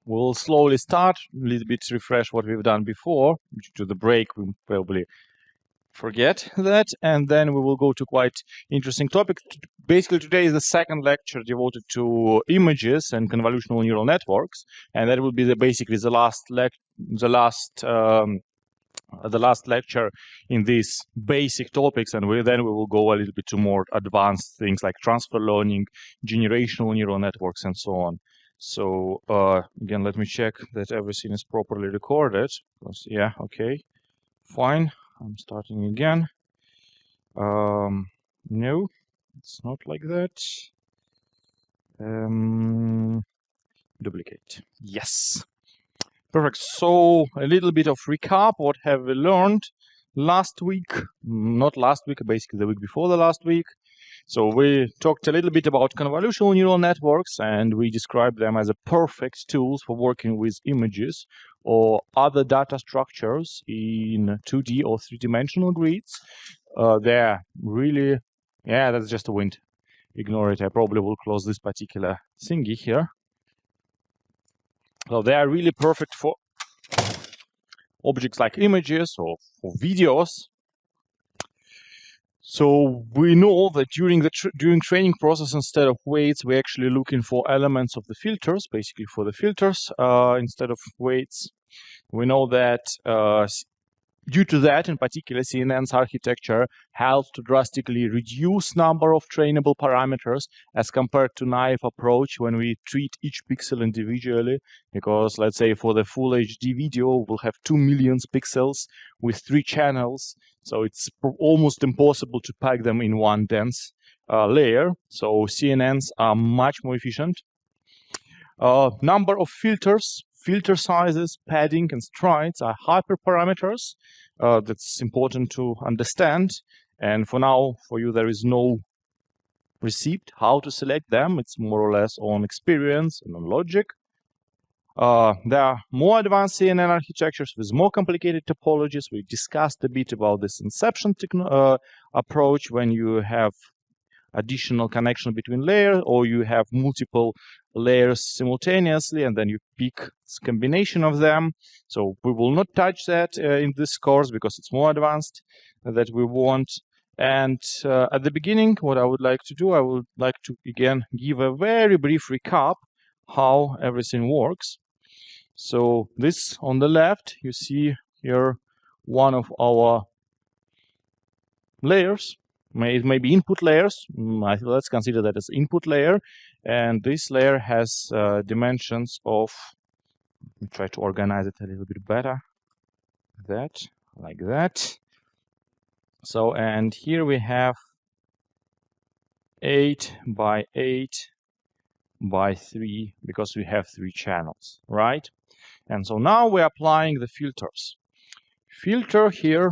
we'll slowly start, a little bit refresh what we've done before. Due to the break, we probably forget that, and then we will go to quite interesting topic. Basically, today is the second lecture devoted to images and convolutional neural networks, and that will be basically the last lecture in these basic topics, and then we will go a little bit to more advanced things like transfer learning, generational neural networks, and so on. So again, let me check that everything is properly recorded. Yeah, okay, fine. I'm starting again. No, it's not like that. Duplicate. Yes. Perfect. So a little bit of recap. What have we learned last week? Not last week, basically the week before the last week. So we talked a little bit about convolutional neural networks, and we described them as a perfect tools for working with images or other data structures in 2D or 3-dimensional grids. They're really, yeah, that's just a wind. Ignore it. I probably will close this particular thingy here. So they are really perfect for objects like images or for videos. So we know that during training process, instead of weights, we're actually looking for elements of the filters, basically for the filters instead of weights. We know that due to that, in particular, CNN's architecture helps to drastically reduce number of trainable parameters as compared to naive approach when we treat each pixel individually. Because let's say for the full HD video, we'll have 2 million pixels with 3 channels. So it's almost impossible to pack them in one dense layer. So CNNs are much more efficient. Number of filters, filter sizes, padding, and strides are hyperparameters. That's important to understand. And for now, for you, there is no receipt how to select them. It's more or less on experience and on logic. There are more advanced CNN architectures with more complicated topologies. We discussed a bit about this inception approach when you have additional connection between layers, or you have multiple layers simultaneously, and then you pick a combination of them. So we will not touch that in this course because it's more advanced that we want. And at the beginning, what I would like to do, I would like to again give a very brief recap how everything works. So this on the left, you see here one of our layers. It may be input layers. Let's consider that as input layer. And this layer has dimensions of, let me try to organize it a little bit better. That, like that. So, and here we have 8 by 8 by 3, because we have 3 channels, right? And so now we're applying the filters. Filter here,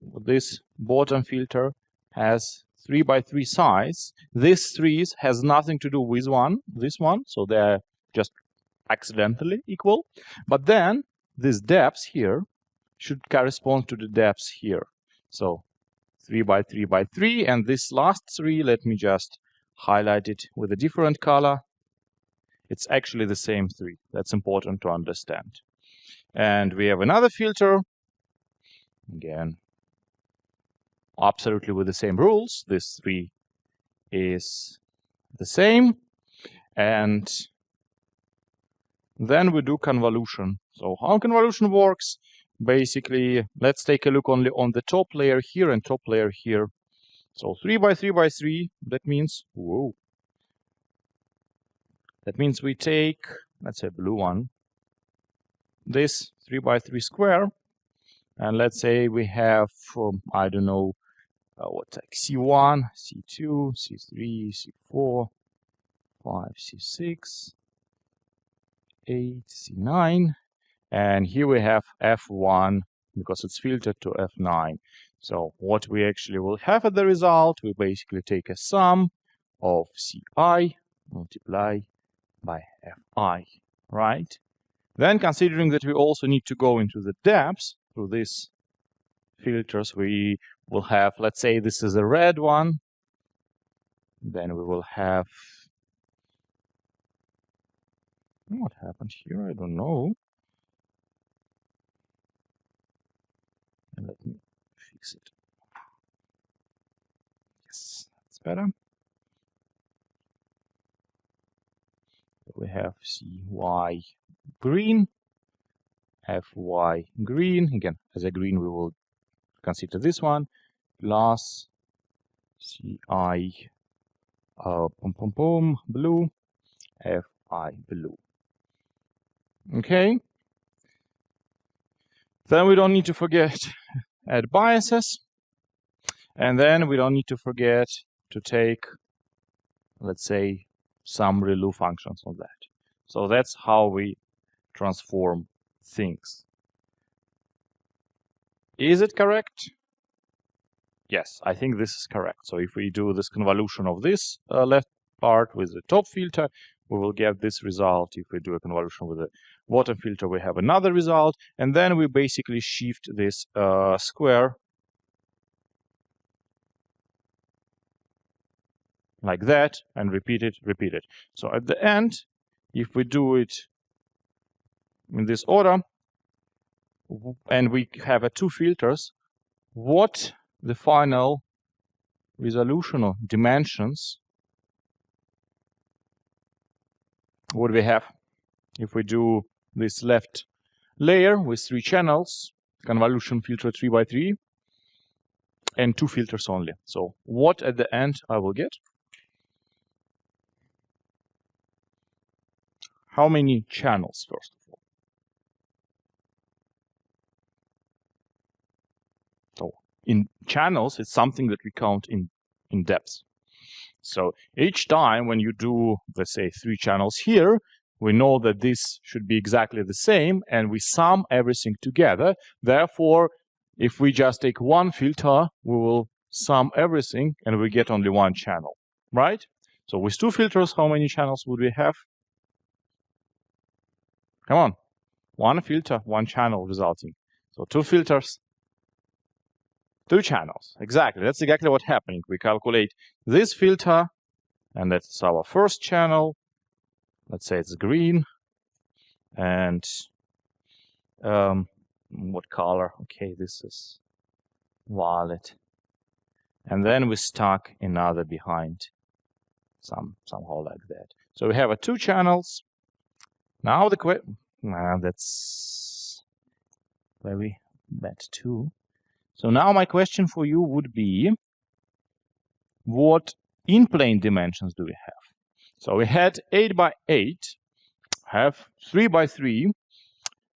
this bottom filter has 3 by 3 size. This 3 has nothing to do with this one, so they're just accidentally equal. But then this depth here should correspond to the depth here. So 3 by 3 by 3, and this last 3, let me just highlight it with a different color. It's actually the same 3. That's important to understand. And we have another filter. Again, absolutely with the same rules. This 3 is the same. And then we do convolution. So how convolution works? Basically, let's take a look only on the top layer here and top layer here. So 3 by 3 by 3, that means, whoa. That means we take, let's say blue one, this 3 by 3 square, and let's say we have, I don't know, like C1, C2, C3, C4, 5, C6, 8, C9, and here we have F1 because it's filtered to F9. So what we actually will have at the result, we basically take a sum of Ci multiply by Fi, right? Then considering that we also need to go into the depths through these filters, we will have, let's say this is a red one, then we will have What happened here? I don't know. Let me fix it. Yes, that's better. We have CY green, FY green. Again, as a green, we will consider this one, plus CI blue, FI blue. Okay. Then we don't need to forget add biases. And then we don't need to forget to take, let's say, some ReLU functions on that. So that's how we transform things. Is it correct? Yes, I think this is correct. So if we do this convolution of this left part with the top filter, we will get this result. If we do a convolution with the bottom filter, we have another result. And then we basically shift this square like that and repeat it. So at the end, if we do it in this order, and we have two filters, what the final resolution or dimensions would we have if we do this left layer with 3 channels, convolution filter 3 by 3, and 2 filters only. So what at the end I will get? How many channels, first of all? So in channels, it's something that we count in depth. So each time when you do, let's say, 3 channels here, we know that this should be exactly the same, and we sum everything together. Therefore, if we just take one filter, we will sum everything, and we get only one channel, right? So with 2 filters, how many channels would we have? Come on. 1 filter, 1 channel resulting. So 2 filters, 2 channels. Exactly. That's exactly what's happening. We calculate this filter, and that's our first channel. Let's say it's green. And what color? Okay, this is violet. And then we stuck another behind, somehow like that. So we have 2 channels. Now the question, that's very bad too. So now my question for you would be, what in-plane dimensions do we have? So we had 8 by 8, have 3 by 3.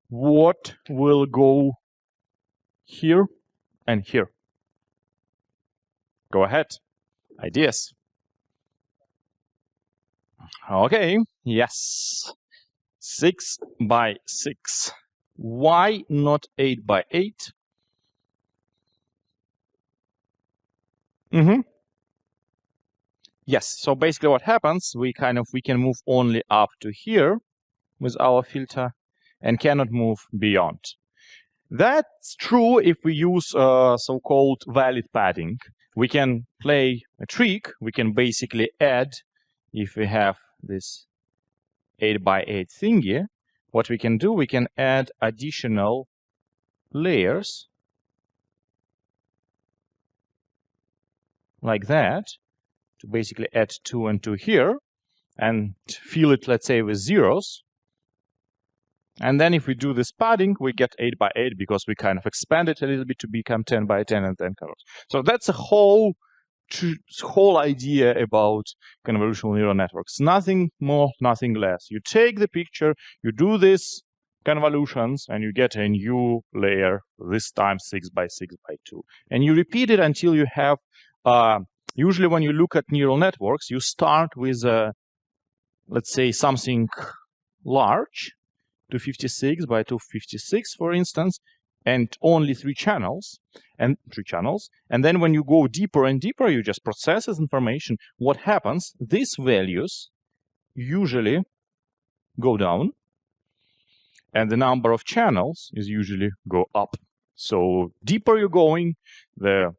What will go here and here? Go ahead. Ideas? Okay, yes. 6 by 6. Why not 8 by 8? Yes, so basically what happens, we can move only up to here with our filter and cannot move beyond. That's true if we use so-called valid padding. We can play a trick. We can basically add, if we have this 8 by 8 thingy, what we can do, we can add additional layers like that, to basically add 2 and 2 here, and fill it, let's say, with zeros. And then if we do this padding, we get 8 by 8 because we kind of expand it a little bit to become 10 by 10 and 10 colors. So that's a whole idea about convolutional neural networks. Nothing more, nothing less. You take the picture, you do this convolutions, and you get a new layer, this time 6 by 6 by 2. And you repeat it until you have, usually when you look at neural networks, you start with, let's say, something large, 256 by 256, for instance, and only 3 channels, and then when you go deeper and deeper, you just process this information. What happens? These values usually go down, and the number of channels is usually go up. So deeper you're going, the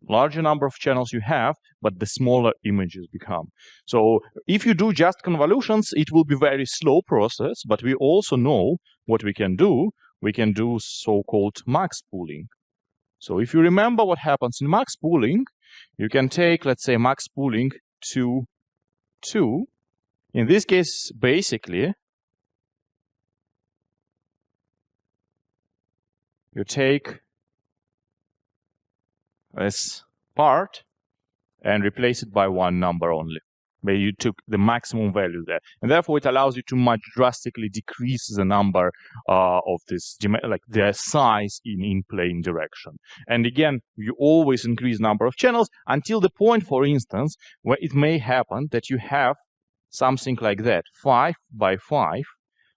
larger number of channels you have, but the smaller images become. So if you do just convolutions, it will be very slow process, but we also know what we can do. We can do so-called max pooling. So if you remember what happens in max pooling, you can take, let's say, max pooling to 2. In this case, basically, you take this part and replace it by one number only, where you took the maximum value there, and therefore it allows you to much drastically decrease the number of this, like the size in plane direction. And again, you always increase number of channels until the point, for instance, where it may happen that you have something like that, 5 by 5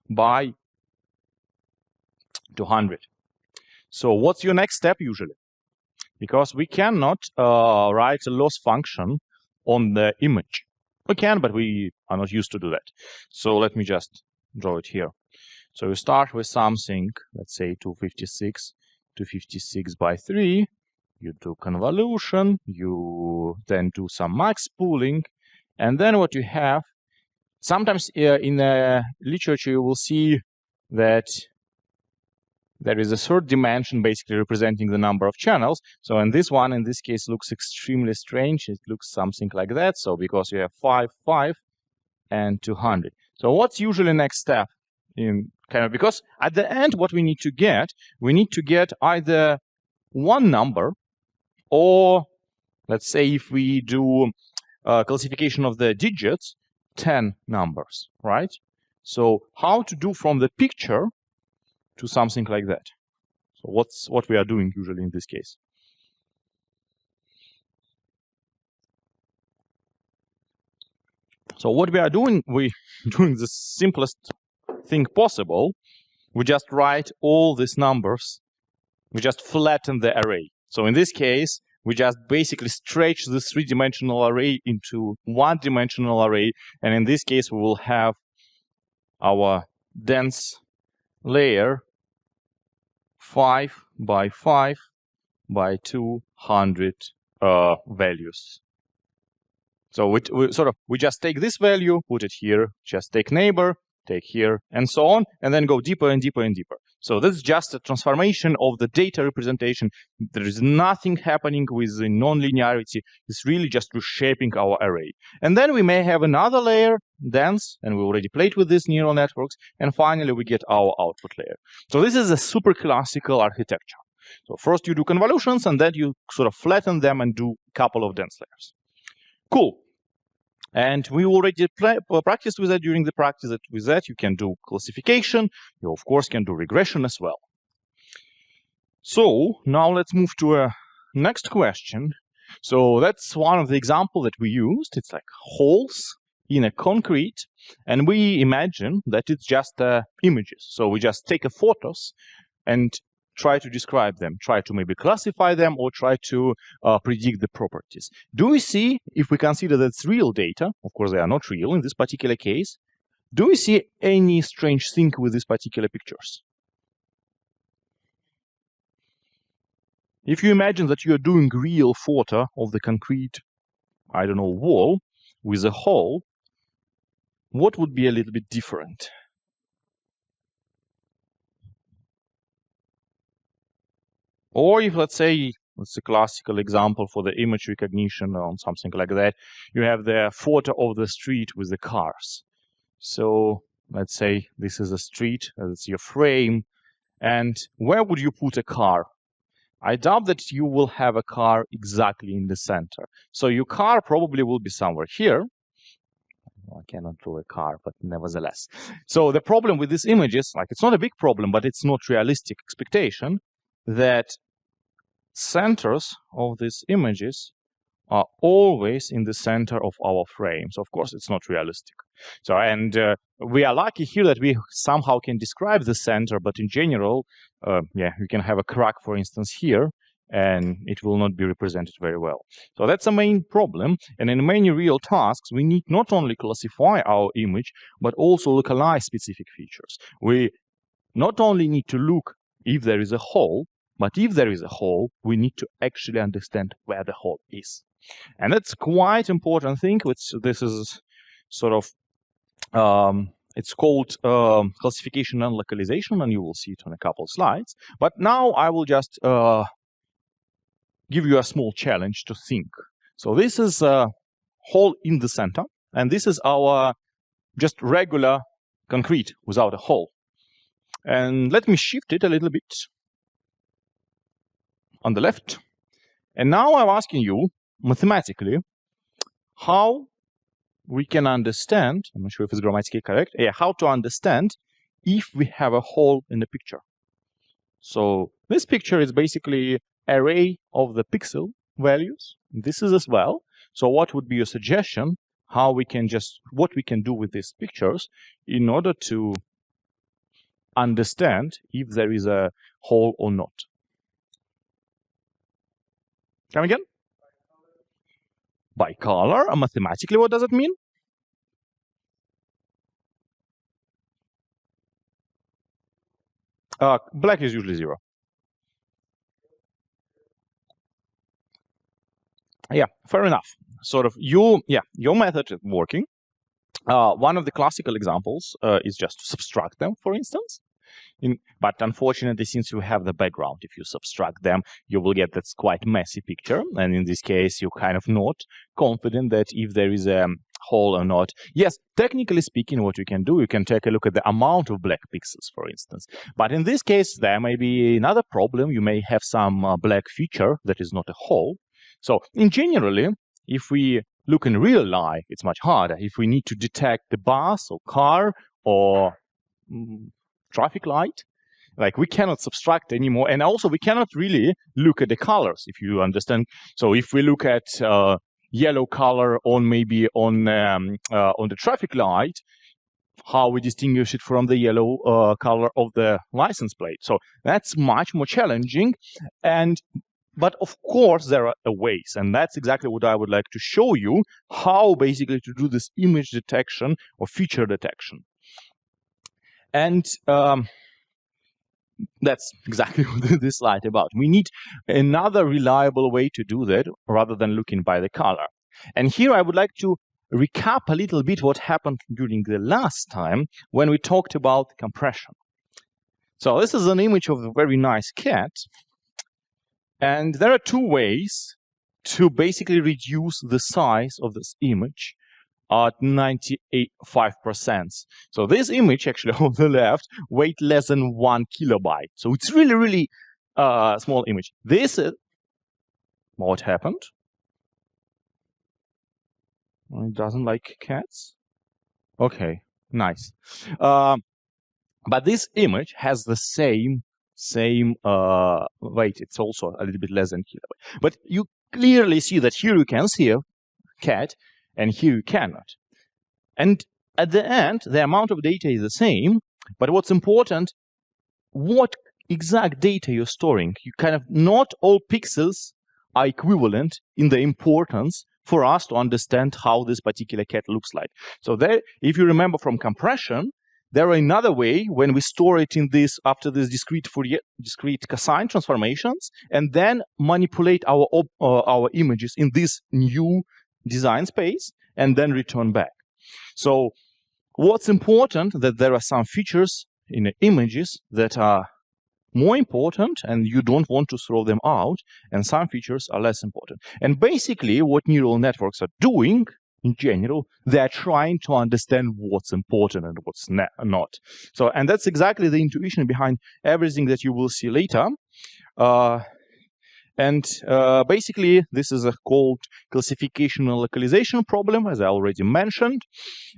by 200. So what's your next step usually? Because we cannot write a loss function on the image. We can, but we are not used to do that. So let me just draw it here. So you start with something, let's say 256 by 3. You do convolution, you then do some max pooling, and then what you have, sometimes in the literature you will see that there is a third dimension basically representing the number of channels. So in this one, in this case, looks extremely strange. It looks something like that. So because you have 5, 5, and 200. So what's usually next step? In kind of, because at the end, what we need to get either one number, or let's say if we do classification of the digits, 10 numbers, right? So how to do from the picture to something like that? So what we are doing usually in this case? So what we are doing, we're doing the simplest thing possible. We just write all these numbers. We just flatten the array. So in this case, we just basically stretch the three-dimensional array into one-dimensional array. And in this case, we will have our dense layer 5 by 5 by 200 values. So we just take this value, put it here, just take neighbor, take here, and so on, and then go deeper and deeper and deeper. So this is just a transformation of the data representation. There is nothing happening with the non-linearity. It's really just reshaping our array. And then we may have another layer, dense, and we already played with these neural networks, and finally we get our output layer. So this is a super classical architecture. So first you do convolutions, and then you sort of flatten them and do a couple of dense layers. Cool. And we already practiced with that during the practice. With that, you can do classification. You, of course, can do regression as well. So now let's move to a next question. So that's one of the examples that we used. It's like holes in a concrete. And we imagine that it's just images. So we just take a photos and try to describe them, try to maybe classify them, or try to predict the properties. Do we see, if we consider that's real data, of course they are not real in this particular case, do we see any strange thing with these particular pictures? If you imagine that you are doing real photo of the concrete, I don't know, wall with a hole, what would be a little bit different? Or if, let's say, it's a classical example for the image recognition or something like that, you have the photo of the street with the cars. So let's say this is a street, it's your frame, and where would you put a car? I doubt that you will have a car exactly in the center. So your car probably will be somewhere here. I cannot draw a car, but nevertheless. So the problem with these images, like it's not a big problem, but it's not realistic expectation, that centers of these images are always in the center of our frames. Of course, it's not realistic. So, and we are lucky here that we somehow can describe the center, but in general, yeah, you can have a crack, for instance, here, and it will not be represented very well. So that's the main problem. And in many real tasks, we need not only classify our image, but also localize specific features. We not only need to look if there is a hole, But if there is a hole, we need to actually understand where the hole is. And that's quite important thing, which this is sort of, it's called classification and localization, and you will see it on a couple of slides. But now I will just give you a small challenge to think. So this is a hole in the center, and this is our just regular concrete without a hole. And let me shift it a little bit on the left. And now I'm asking you mathematically how we can understand, I'm not sure if it's grammatically correct, how to understand if we have a hole in the picture. So this picture is basically array of the pixel values. This is as well. So what would be your suggestion how we can what we can do with these pictures in order to understand if there is a hole or not? Come again? By color. Mathematically, what does it mean? Black is usually 0. Yeah, fair enough. Sort of your method is working. One of the classical examples is just to subtract them, for instance. But unfortunately, since you have the background, if you subtract them, you will get this quite messy picture. And in this case, you're kind of not confident that if there is a hole or not. Yes, technically speaking, what you can do, you can take a look at the amount of black pixels, for instance. But in this case, there may be another problem. You may have some black feature that is not a hole. So in generally, if we look in real life, it's much harder. If we need to detect the bus or car or traffic light, like we cannot subtract anymore. And also we cannot really look at the colors, if you understand. So if we look at yellow color on maybe on the traffic light, how we distinguish it from the yellow color of the license plate. So that's much more challenging. But of course, there are ways, and that's exactly what I would like to show you, how basically to do this image detection or feature detection. And that's exactly what this slide about. We need another reliable way to do that rather than looking by the color. And here I would like to recap a little bit what happened during the last time when we talked about compression. So this is an image of a very nice cat. And there are two ways to basically reduce the size of this image at 95%. So this image actually on the left weighs less than 1 kilobyte. So it's really, really small image. This is what happened. It doesn't like cats. Okay, nice. But this image has the same weight. It's also a little bit less than kilobyte. But you clearly see that here you can see a cat and here you cannot. And at the end, the amount of data is the same, but what's important, what exact data you're storing. You kind of, not all pixels are equivalent in the importance for us to understand how this particular cat looks like. So there, if you remember from compression, there are another way when we store it in this after this discrete cosine transformations, and then manipulate our images in this new design space, and then return back. So what's important that there are some features in the images that are more important, and you don't want to throw them out, and some features are less important. And basically, what neural networks are doing in general, they're trying to understand what's important and what's not. So, and that's exactly the intuition behind everything that you will see later. Basically, this is called classification and localization problem, as I already mentioned.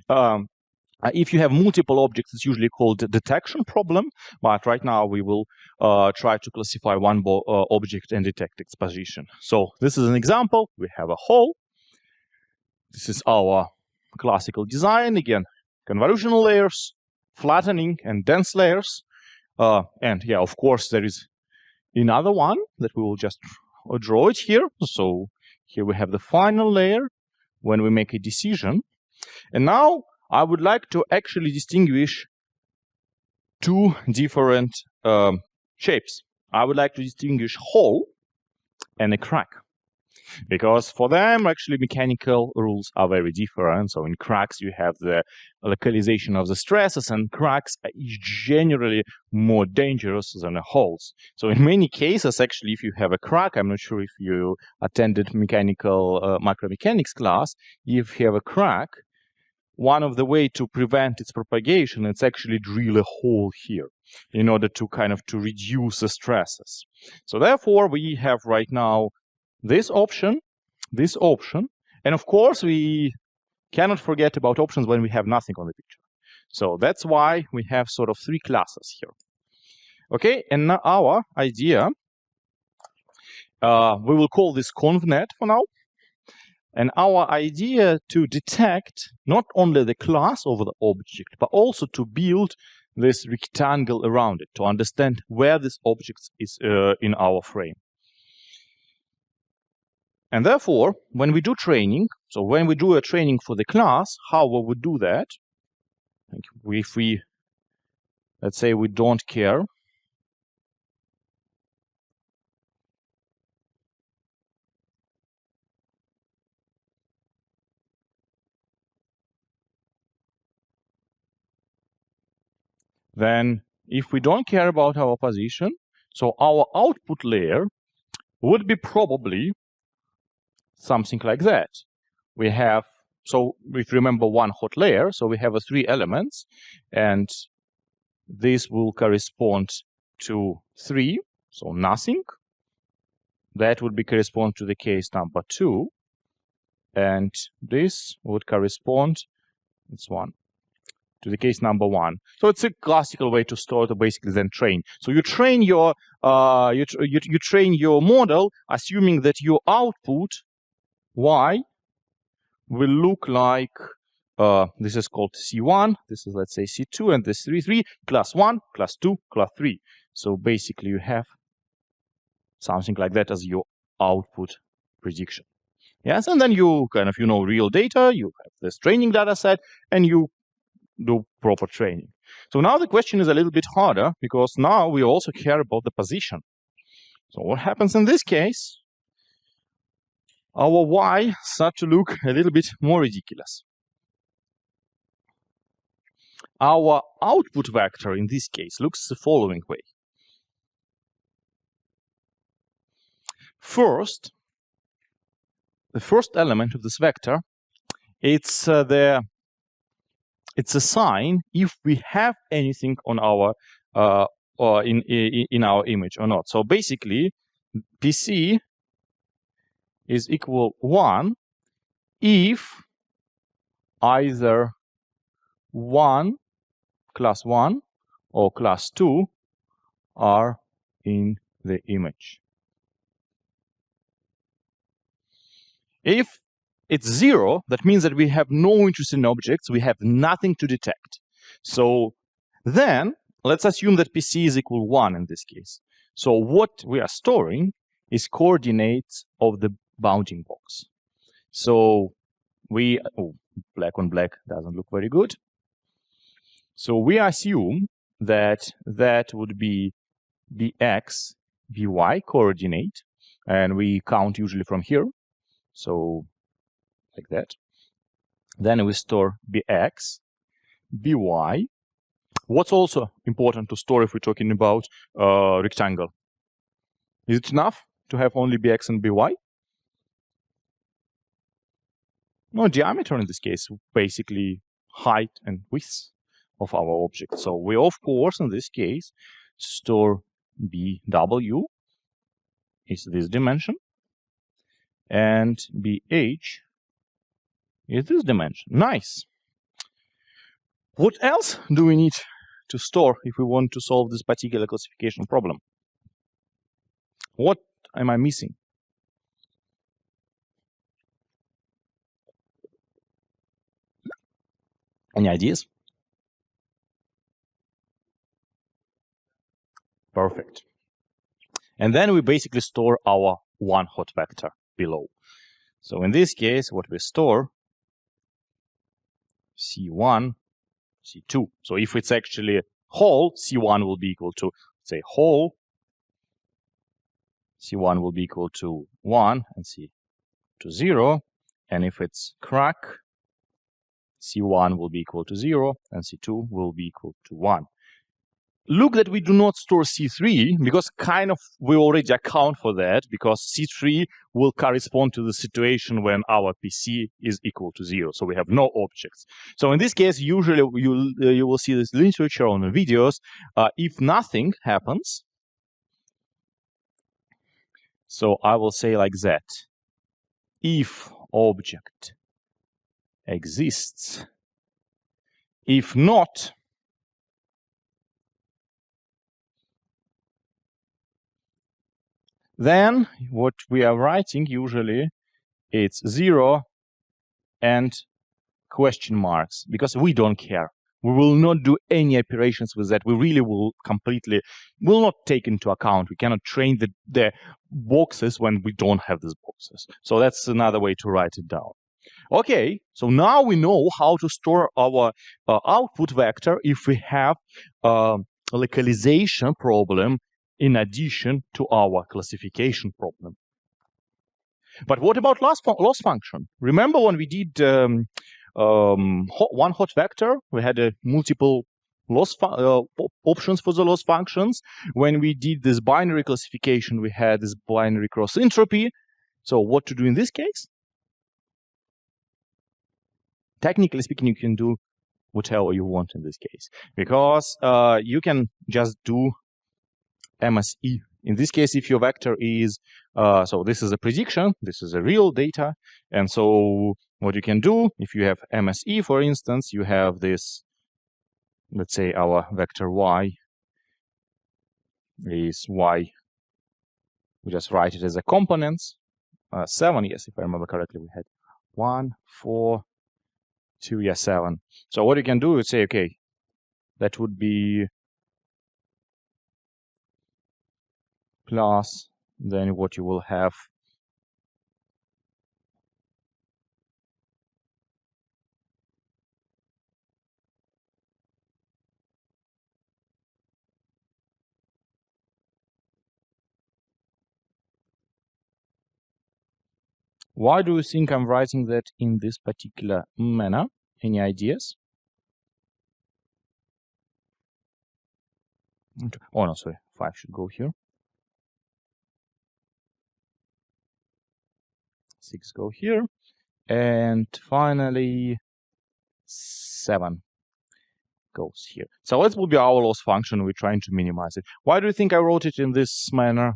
If you have multiple objects, it's usually called the detection problem. But right now, we will try to classify one object and detect its position. So this is an example. We have a hole. This is our classical design. Again, convolutional layers, flattening, and dense layers. And yeah, of course, there is another one that we will just draw it here. So here we have the final layer when we make a decision. And now I would like to actually distinguish two different shapes. I would like to distinguish hole and a crack. Because for them, actually, mechanical rules are very different. So in cracks, you have the localization of the stresses, and cracks are generally more dangerous than holes. So in many cases, actually, if you have a crack, I'm not sure if you attended mechanical micromechanics class, if you have a crack, one of the way to prevent its propagation is actually drill a hole here in order to to reduce the stresses. So therefore, we have right now this option, and of course we cannot forget about options when we have nothing on the picture. So that's why we have sort of three classes here. Okay, and now our idea, we will call this convnet for now. And our idea to detect not only the class of the object, but also to build this rectangle around it, to understand where this object is in our frame. And therefore, when we do training, so when we do a training for the class, how we would do that? If we, let's say we don't care, then if we don't care about our position, so our output layer would be probably something like that. We have, so if you remember one hot layer, so we have three elements, and this will correspond to 3, so nothing. That would be correspond to the case number 2, and this would correspond, it's 1, to the case number 1. So it's a classical way to store, to basically then train. So you train your you train your model assuming that your output y will look like this is called C1, this is, let's say, C2, and this 3, class 1, class 2, class 3. So basically you have something like that as your output prediction. Yes, and then you real data, you have this training data set, and you do proper training. So now the question is a little bit harder, because now we also care about the position. So what happens in this case? Our y start to look a little bit more ridiculous. Our output vector in this case looks the following way. First, the first element of this vector, it's a sign if we have anything on our or in our image or not. So basically, PC is equal 1 if either 1, class 1, or class 2 are in the image. If it's 0, that means that we have no interesting objects, we have nothing to detect. So then let's assume that PC is equal 1 in this case. So what we are storing is coordinates of the bounding box. So we, black on black doesn't look very good. So we assume that that would be Bx, By coordinate, and we count usually from here. So like that. Then we store Bx, By. What's also important to store if we're talking about rectangle? Is it enough to have only Bx and By? No, diameter in this case, basically height and width of our object. So we, of course, in this case, store Bw is this dimension, and Bh is this dimension. Nice. What else do we need to store if we want to solve this particular classification problem? What am I missing? Any ideas? Perfect. And then we basically store our one hot vector below. So in this case, what we store, C1, C2. So if it's actually whole, C1 will be equal to, say, whole C1 will be equal to 1 and C to 0. And if it's crack, C1 will be equal to 0 and C2 will be equal to 1. Look that we do not store C3 because kind of we already account for that because C3 will correspond to the situation when our PC is equal to 0. So we have no objects. So in this case, usually you will see this literature on the videos. If nothing happens, so I will say like that. If object exists, if not, then what we are writing usually it's 0 and question marks because we don't care. We will not do any operations with that. We really will not take into account. We cannot train the boxes when we don't have these boxes. So that's another way to write it down. Okay, so now we know how to store our output vector if we have a localization problem in addition to our classification problem. But what about loss function? Remember when we did one hot vector, we had multiple loss options for the loss functions. When we did this binary classification, we had this binary cross entropy. So what to do in this case? Technically speaking, you can do whatever you want in this case because you can just do MSE. In this case, if your vector is, so this is a prediction, this is a real data. And so what you can do, if you have MSE, for instance, you have this, let's say our vector y is y. We just write it as a components. 7, yes, if I remember correctly, we had 1, 4, 2, yeah, 7. So what you can do is say, okay, that would be plus, then what you will have why do you think I'm writing that in this particular manner? Any ideas? Oh no, sorry, 5 should go here. 6 go here. And finally, 7 goes here. So that will be our loss function. We're trying to minimize it. Why do you think I wrote it in this manner?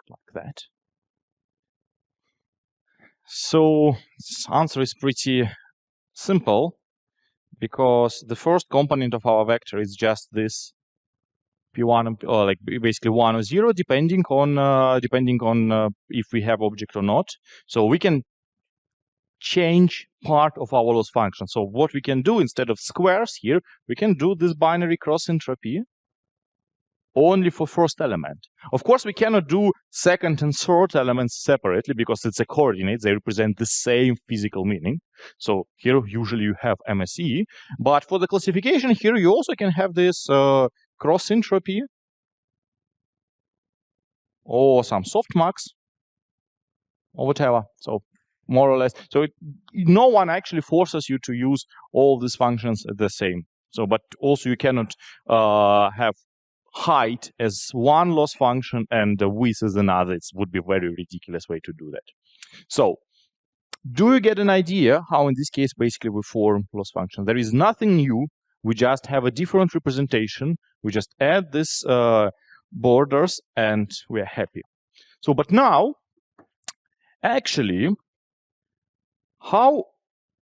Like that. So this answer is pretty simple because the first component of our vector is just this P1 or like basically 1 or 0 depending on if we have object or not. So we can change part of our loss function. So what we can do instead of squares here, we can do this binary cross entropy only for first element. Of course, we cannot do second and third elements separately because it's a coordinate. They represent the same physical meaning. So here usually you have MSE. But for the classification here, you also can have this cross entropy or some softmax or whatever. So more or less. So no one actually forces you to use all these functions the same. So, but also you cannot have height as one loss function and the width as another. It would be a very ridiculous way to do that. So, do you get an idea how in this case basically we form loss function? There is nothing new. We just have a different representation. We just add this borders and we are happy. So, but now, actually, how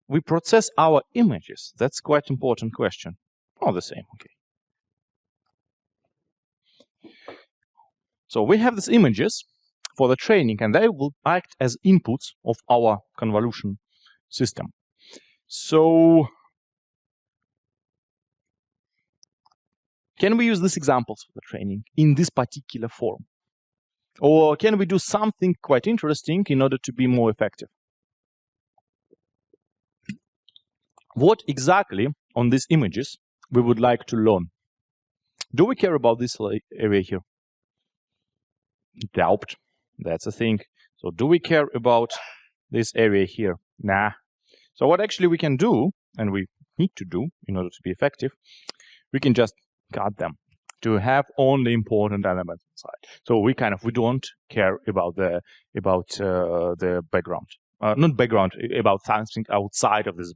we process our images, that's quite an important question. Oh, the same, okay. So we have these images for the training, and they will act as inputs of our convolution system. So can we use these examples for the training in this particular form? Or can we do something quite interesting in order to be more effective? What exactly on these images we would like to learn? Do we care about this area here? Doubt. That's the thing. So do we care about this area here? Nah. So what actually we can do, and we need to do in order to be effective, we can just cut them to have only important elements inside. So we don't care about the background, not background, about something outside of these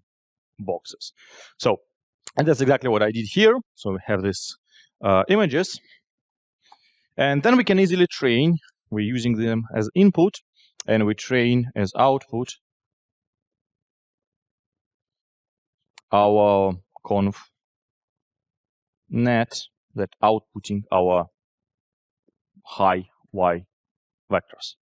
boxes. So, and that's exactly what I did here. So we have these images, and then we can easily train. We're using them as input, and we train as output our conv net that outputting our high y vectors.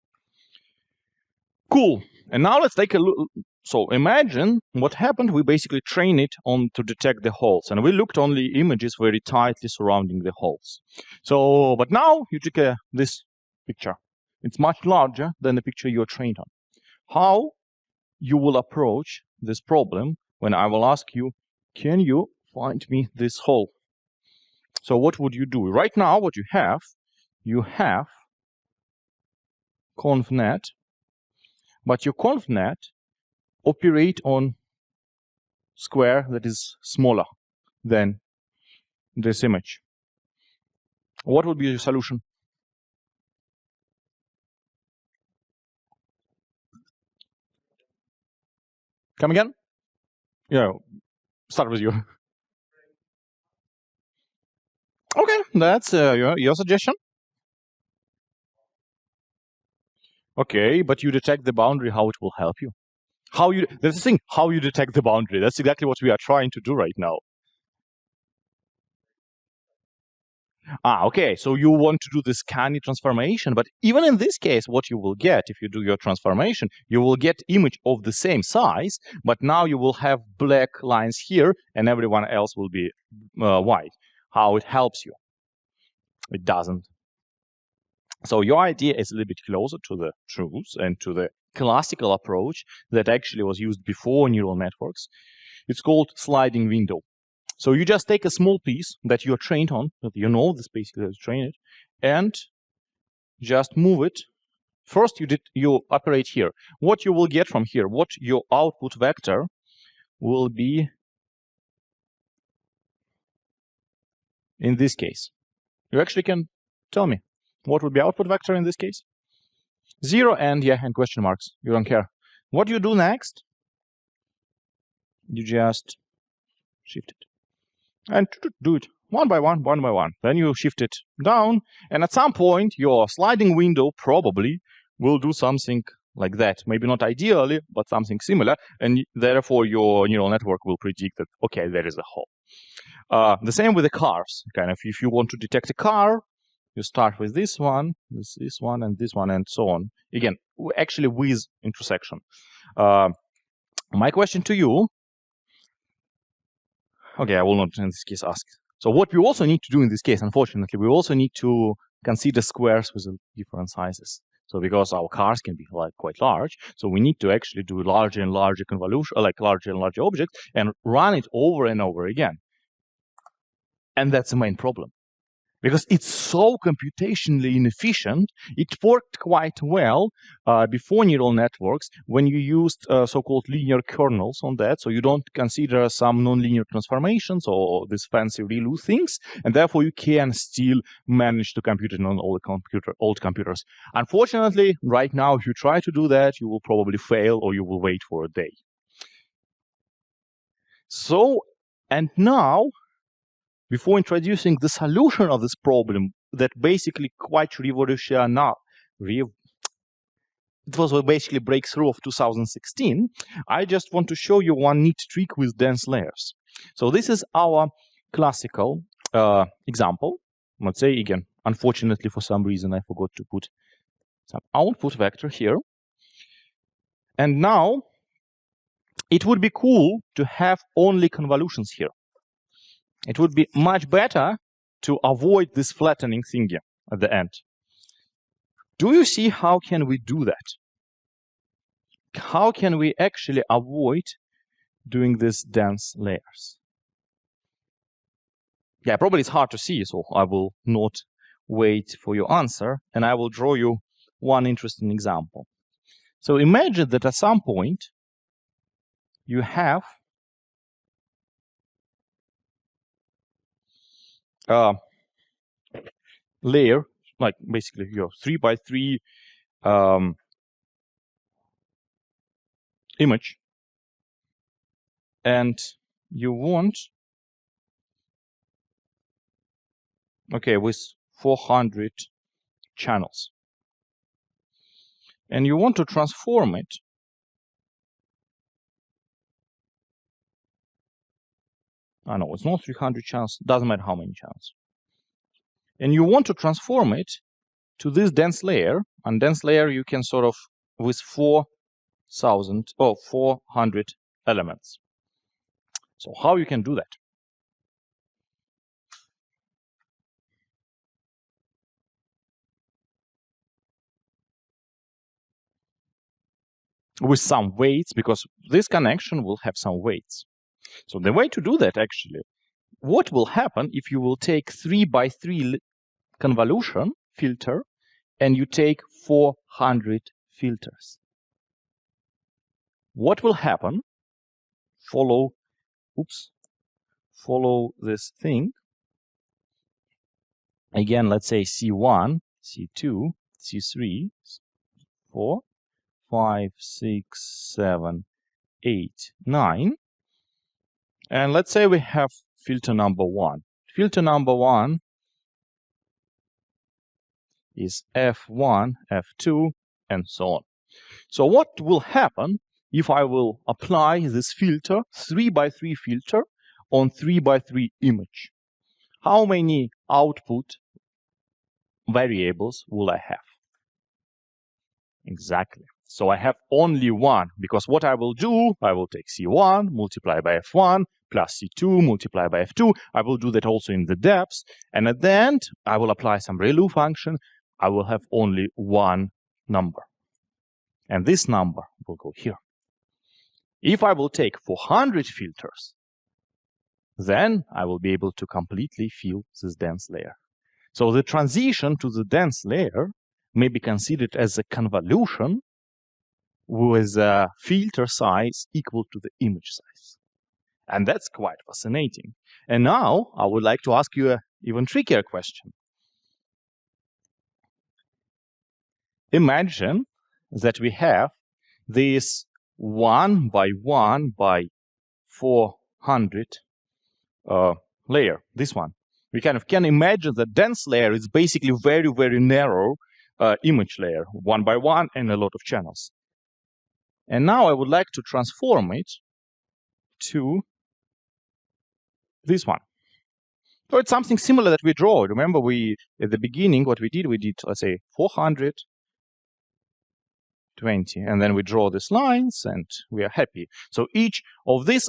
Cool. And now let's take a look. So imagine what happened. We basically train it on to detect the holes, and we looked only images very tightly surrounding the holes. So, but now you take this picture. It's much larger than the picture you're trained on. How you will approach this problem when I will ask you, can you find me this hole? So what would you do? Right now, what you have convnet, but your convnet operate on square that is smaller than this image. What would be your solution? Come again? Yeah, start with you. Okay, that's your suggestion. Okay, but you detect the boundary, how it will help you. There's the thing, how you detect the boundary. That's exactly what we are trying to do right now. Okay, so you want to do this scanning transformation, but even in this case, what you will get if you do your transformation, you will get image of the same size, but now you will have black lines here and everyone else will be white. How it helps you? It doesn't. So your idea is a little bit closer to the truth and to the classical approach that actually was used before neural networks. It's called sliding window. So you just take a small piece that you're trained on, that you know this basically is trained, and just move it. First, you operate here. What you will get from here, what your output vector will be in this case. You actually can tell me what would be output vector in this case? 0 and question marks. You don't care. What you do next? You just shift it and do it one by one, one by one. Then you shift it down, and at some point your sliding window probably will do something like that. Maybe not ideally, but something similar, and therefore your neural network will predict that, okay, there is a hole. The same with the cars. If you want to detect a car, you start with this one, this one, and this one, and so on. Again, actually with intersection. My question to you, okay, I will not in this case ask. So what we also need to do in this case, unfortunately, we also need to consider squares with different sizes. So because our cars can be quite large, so we need to actually do larger and larger convolution, larger and larger objects, and run it over and over again. And that's the main problem. Because it's so computationally inefficient, it worked quite well before neural networks when you used so-called linear kernels on that. So you don't consider some nonlinear transformations or these fancy ReLU things, and therefore you can still manage to compute it on all the old computers. Unfortunately, right now, if you try to do that, you will probably fail or you will wait for a day. So, and now, before introducing the solution of this problem that basically quite revolutionary, it was basically breakthrough of 2016, I just want to show you one neat trick with dense layers. So this is our classical example. Let's say, again, unfortunately, for some reason, I forgot to put some output vector here. And now, it would be cool to have only convolutions here. It would be much better to avoid this flattening thingy at the end. Do you see how can we do that? How can we actually avoid doing these dense layers? Yeah, probably it's hard to see, so I will not wait for your answer, and I will draw you one interesting example. So imagine that at some point you have a layer, like basically your 3x3 image, and you want, okay, with 400 channels, and you want to transform it I know it's not 300 channels, doesn't matter how many channels, and you want to transform it to this dense layer, and dense layer you can sort of with 400 elements. So how you can do that? With some weights, because this connection will have some weights. So the way to do that, actually, what will happen if you will take 3x3 convolution filter and you take 400 filters? What will happen? Follow this thing. Again, let's say C1, C2, C3, 4, 5, 6, 7, 8, 9. And let's say we have filter number 1. Filter number 1 is F1, F2, and so on. So what will happen if I will apply this filter, 3x3 filter, on 3x3 image? How many output variables will I have? Exactly. So I have only one, because what I will do, I will take C1, multiply by F1, plus C2, multiply by F2. I will do that also in the depths. And at the end, I will apply some ReLU function. I will have only one number. And this number will go here. If I will take 400 filters, then I will be able to completely fill this dense layer. So the transition to the dense layer may be considered as a convolution with a filter size equal to the image size. And that's quite fascinating. And now I would like to ask you an even trickier question. Imagine that we have this 1 by 1 by 400 layer, this one. We kind of can imagine the dense layer is basically very, very narrow image layer, 1 by 1 and a lot of channels. And now I would like to transform it to this one. So it's something similar that we draw. Remember, at the beginning, what we did, let's say 420, and then we draw these lines, and we are happy. So each of these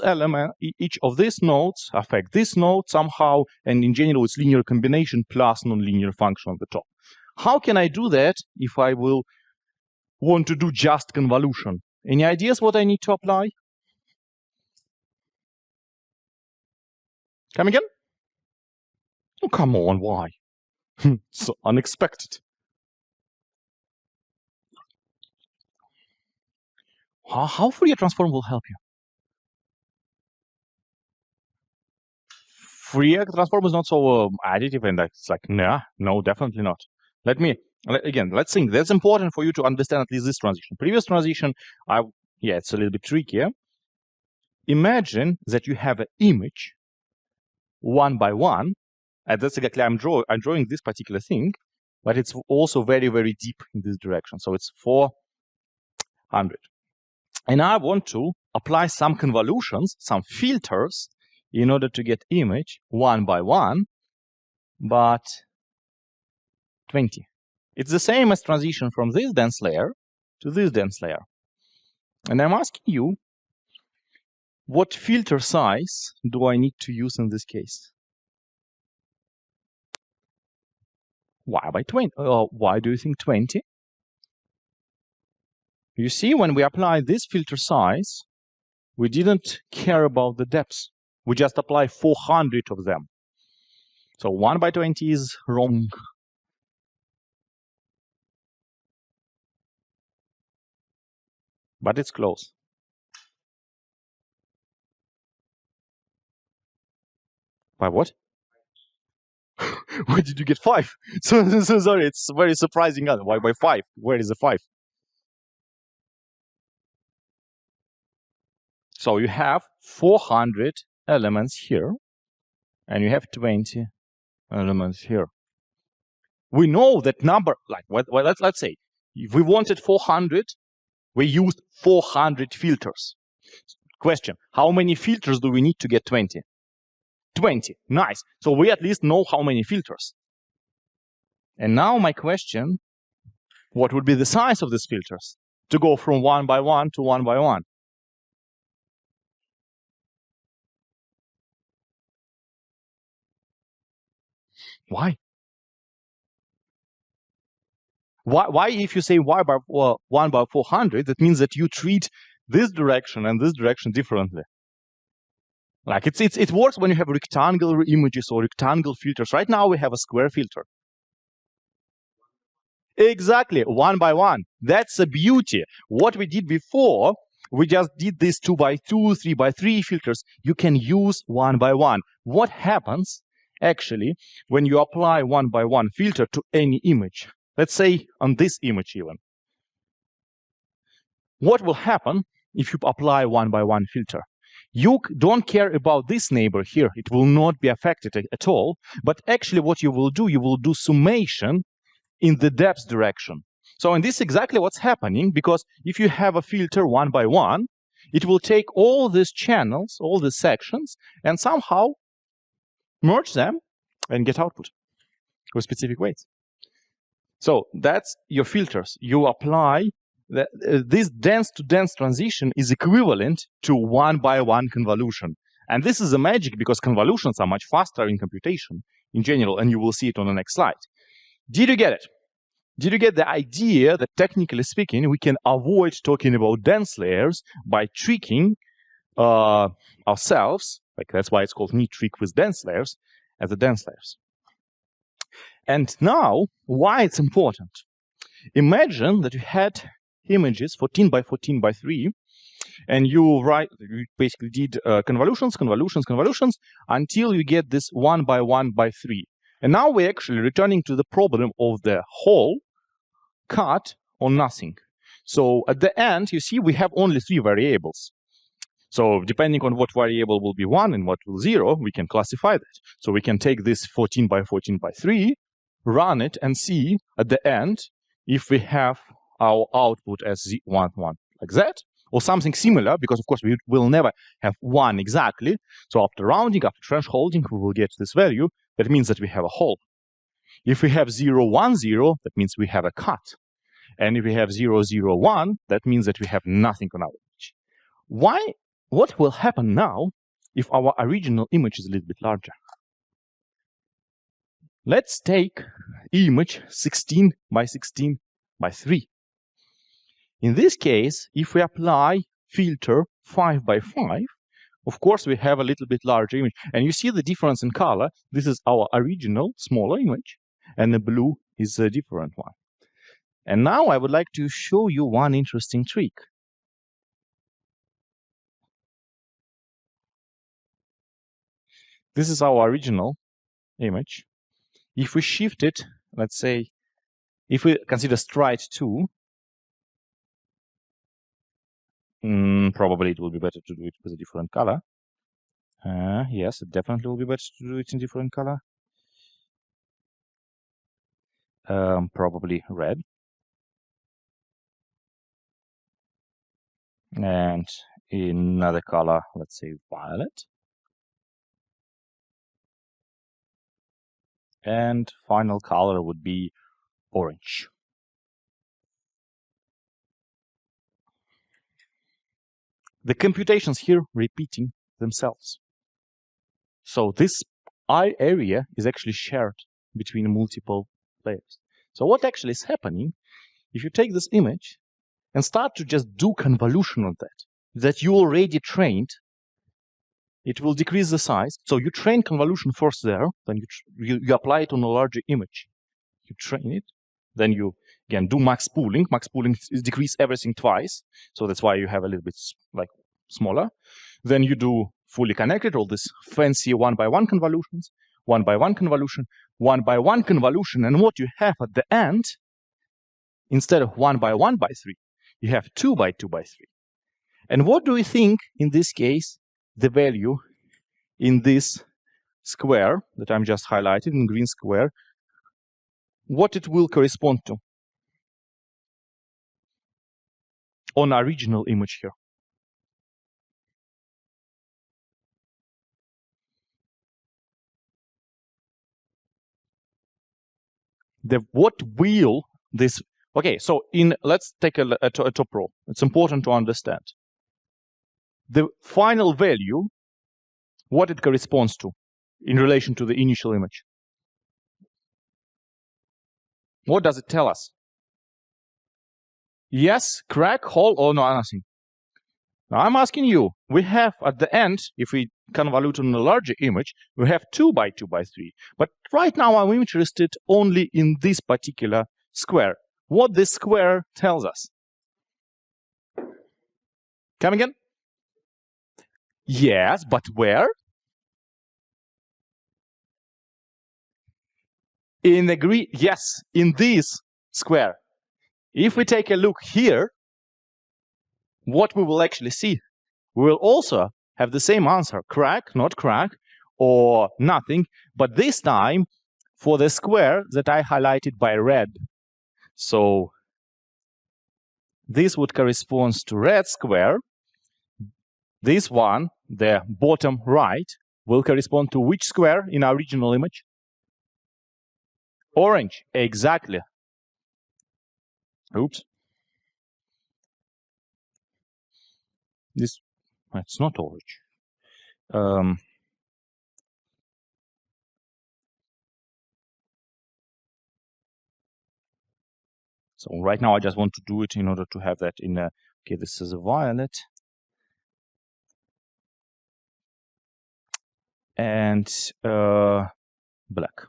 nodes affect this node somehow, and in general, it's linear combination plus nonlinear function on the top. How can I do that if I will want to do just convolution? Any ideas what I need to apply? Come again? Oh, come on, why? So unexpected. How Fourier transform will help you? Fourier transform is not so additive, and it's like, no, definitely not. Let's think. That's important for you to understand at least this transition. Previous transition, it's a little bit trickier. Imagine that you have an image 1 by 1, and that's exactly I'm drawing this particular thing, but it's also very, very deep in this direction. So it's 400. And I want to apply some convolutions, some filters, in order to get image 1 by 1, but 20. It's the same as transition from this dense layer to this dense layer. And I'm asking you, what filter size do I need to use in this case? Why by 20? Why do you think 20? You see, when we apply this filter size, we didn't care about the depths. We just apply 400 of them. So 1 by 20 is wrong. but it's close. By what? Where did you get 5? So sorry, it's very surprising. Why by 5? Where is the 5? So you have 400 elements here, and you have 20 elements here. We know that number, like, let's say, if we wanted 400, we used 400 filters. Question, how many filters do we need to get 20? 20, nice. So we at least know how many filters. And now my question, what would be the size of these filters to go from 1 by 1 to 1 by 1? Why? Why if you say y by 1 by 400, that means that you treat this direction and this direction differently. Like it works when you have rectangular images or rectangle filters. Right now we have a square filter. Exactly, 1 by 1. That's a beauty. What we did before, we just did this 2 by 2, 3 by 3 filters. You can use 1 by 1. What happens actually when you apply 1 by 1 filter to any image? Let's say on this image even. What will happen if you apply 1 by 1 filter? You don't care about this neighbor here. It will not be affected at all. But actually what you will do summation in the depth direction. So, and this is exactly what's happening, because if you have a filter 1 by 1, it will take all these channels, all these sections, and somehow merge them and get output with specific weights. So that's your filters. You apply this dense to dense transition is equivalent to 1 by 1 convolution. And this is a magic because convolutions are much faster in computation in general, and you will see it on the next slide. Did you get it? Did you get the idea that technically speaking, we can avoid talking about dense layers by tricking ourselves, like that's why it's called neat trick with dense layers, as the dense layers. And now, why it's important? Imagine that you had images 14 by 14 by 3, and you basically did convolutions until you get this 1 by 1 by 3. And now we're actually returning to the problem of the whole, cut, or nothing. So at the end, you see we have only 3 variables. So depending on what variable will be 1 and what will 0, we can classify that. So we can take this 14 by 14 by 3, run it, and see at the end if we have our output as 1, 1, like that, or something similar, because of course we will never have 1 exactly. So after rounding, after thresholding, we will get this value. That means that we have a hole. If we have 0, 1, 0, that means we have a cut. And if we have 0, 0, 1, that means that we have nothing on our image. Why? What will happen now if our original image is a little bit larger? Let's take image 16 by 16 by 3. In this case, if we apply filter 5 by 5, of course, we have a little bit larger image. And you see the difference in color. This is our original smaller image, and the blue is a different one. And now I would like to show you one interesting trick. This is our original image. If we shift it, let's say, if we consider stride 2, probably it will be better to do it with a different color. Yes, it definitely will be better to do it in different color. Probably red. And in another color, let's say violet. And final color would be orange. The computations here repeating themselves. So this eye area is actually shared between multiple layers. So what actually is happening, if you take this image and start to just do convolution on that you already trained, it will decrease the size. So you train convolution first there, then you apply it on a larger image. You train it, Then you again do max pooling. Max pooling is decrease everything twice, so that's why you have a little bit like smaller. Then you do fully connected, all these fancy one-by-one convolutions, one-by-one convolution, one-by-one convolution, and what you have at the end, instead of 1/1/3, you have 2/2/3. And what do we think in this case the value in this square that I'm just highlighting in green square, what it will correspond to on our original image here? What will this? Okay, so let's take a top row. It's important to understand the final value, what it corresponds to in relation to the initial image. What does it tell us? Yes, crack, hole, or no, nothing? Now I'm asking you, we have at the end, if we convolute on a larger image, we have 2/2/3. But right now I'm interested only in this particular square. What this square tells us? Come again? Yes, but where? In the green, yes, in this square. If we take a look here, what we will actually see, we will also have the same answer, crack, not crack, or nothing, but this time for the square that I highlighted by red. So this would correspond to red square. This one, the bottom right, will correspond to which square in our original image? Orange, exactly. Oops. It's not orange. So right now I just want to do it in order to have that in a, okay, this is a violet. And black.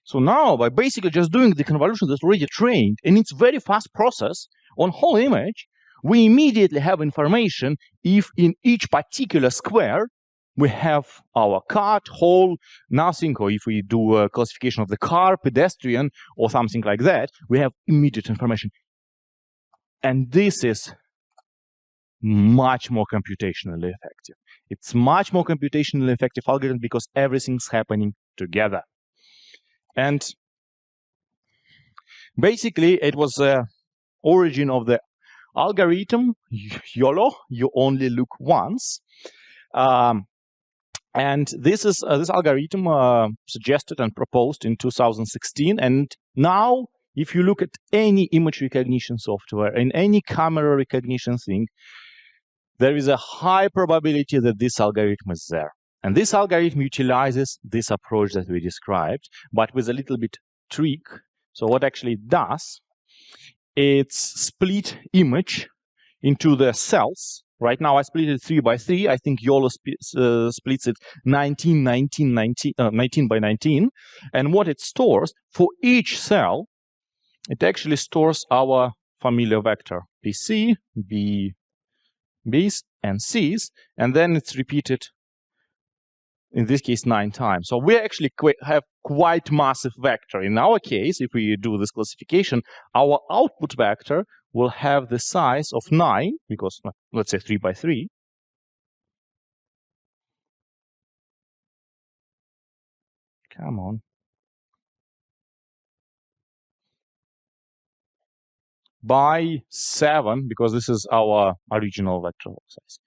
So now by basically just doing the convolution that's already trained, and it's very fast process on whole image, we immediately have information if in each particular square we have our cut, hole, nothing, or if we do a classification of the car, pedestrian, or something like that, we have immediate information. And this is much more computationally effective. It's much more computationally effective algorithm because everything's happening together. And basically, it was the origin of the algorithm, YOLO, you only look once. And this is this algorithm suggested and proposed in 2016. And now, if you look at any image recognition software and any camera recognition thing, there is a high probability that this algorithm is there. And this algorithm utilizes this approach that we described, but with a little bit trick. So what actually it does, it's split image into the cells. Right now I split it 3x3. I think YOLO splits it 19 by 19. And what it stores, for each cell, it actually stores our familiar vector, BC, B's and C's, and then it's repeated, in this case, 9 times. So we actually have quite massive vector. In our case, if we do this classification, our output vector will have the size of 9, because let's say 3x3. Come on. By 7, because this is our original vector size.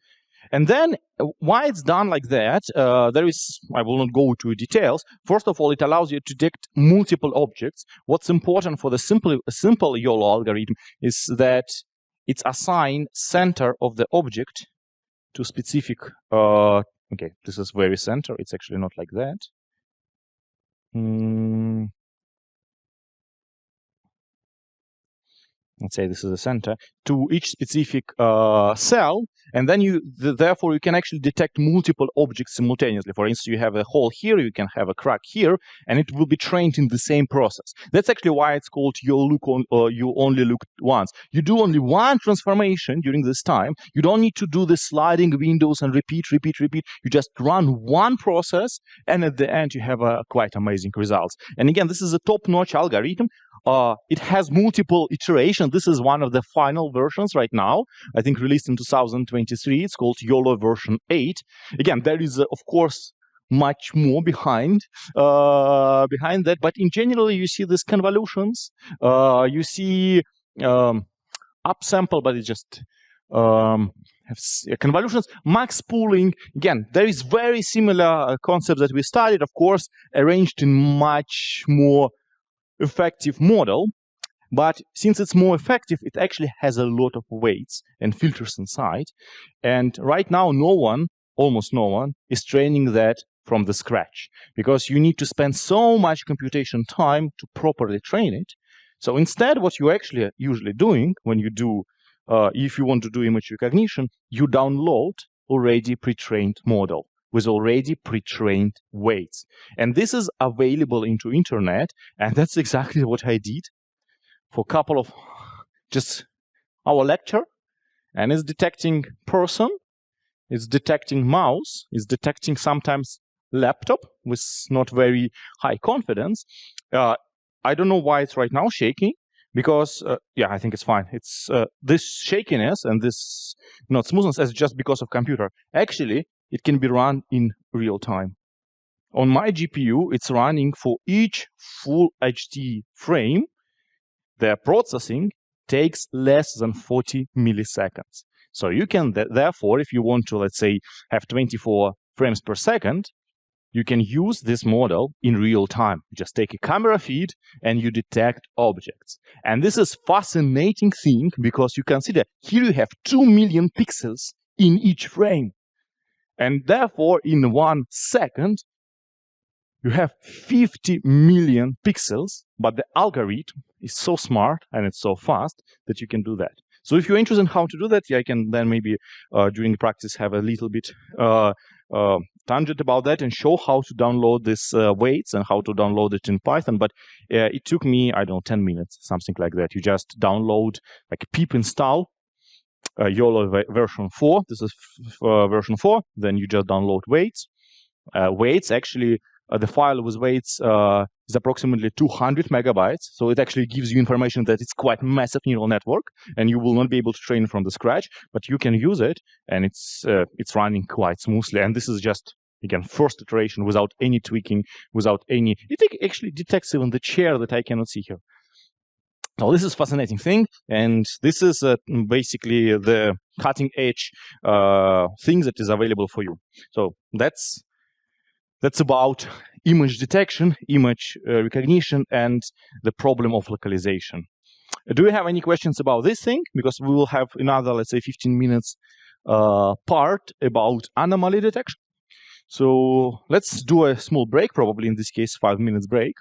And then why it's done like that, I will not go into details. First of all, it allows you to detect multiple objects. What's important for the simple YOLO algorithm is that it's assign center of the object to specific, okay, this is very center. It's actually not like that. let's say this is the center, to each specific cell, and then therefore you can actually detect multiple objects simultaneously. For instance, you have a hole here, you can have a crack here, and it will be trained in the same process. That's actually why it's called you only look once. You do only one transformation during this time. You don't need to do the sliding windows and repeat. You just run one process, and at the end you have quite amazing results. And again, this is a top-notch algorithm. It has multiple iterations. This is one of the final versions right now, I think released in 2023. It's called YOLO version 8. Again, there is, of course, much more behind that. But in general, you see these convolutions. You see upsample, but it's just convolutions, max pooling. Again, there is very similar concepts that we studied, of course, arranged in much more effective model. But since it's more effective, it actually has a lot of weights and filters inside. And right now, almost no one, is training that from the scratch, because you need to spend so much computation time to properly train it. So instead, what you're actually usually doing when you do, if you want to do image recognition, you download already pre-trained model with already pre-trained weights. And this is available into internet, and that's exactly what I did for a couple of just our lecture. And it's detecting person, it's detecting mouse, it's detecting sometimes laptop with not very high confidence. I don't know why it's right now shaking, because yeah, I think it's fine. It's this shakiness and this not smoothness is just because of computer. Actually, it can be run in real time. On my GPU, it's running for each full HD frame. The processing takes less than 40 milliseconds. So you can, therefore, if you want to, let's say, have 24 frames per second, you can use this model in real time. You just take a camera feed and you detect objects. And this is fascinating thing, because you consider here you have 2 million pixels in each frame. And therefore, in 1 second, you have 50 million pixels, but the algorithm is so smart and it's so fast that you can do that. So if you're interested in how to do that, yeah, I can then maybe during the practice have a little bit tangent about that and show how to download these weights and how to download it in Python. But it took me, I don't know, 10 minutes, something like that. You just download like a pip install, YOLO version 4. This is version 4. Then you just download weights. Weights actually, the file with weights is approximately 200 megabytes. So it actually gives you information that it's quite massive neural network, and you will not be able to train from the scratch, but you can use it, and it's running quite smoothly. And this is just, again, first iteration without any tweaking, without any. It actually detects even the chair that I cannot see here. So this is a fascinating thing, and this is basically the cutting edge thing that is available for you. So that's about image detection, image recognition, and the problem of localization. Do you have any questions about this thing? Because we will have another, let's say, 15 minutes part about anomaly detection. So let's do a small break, probably in this case 5 minutes break,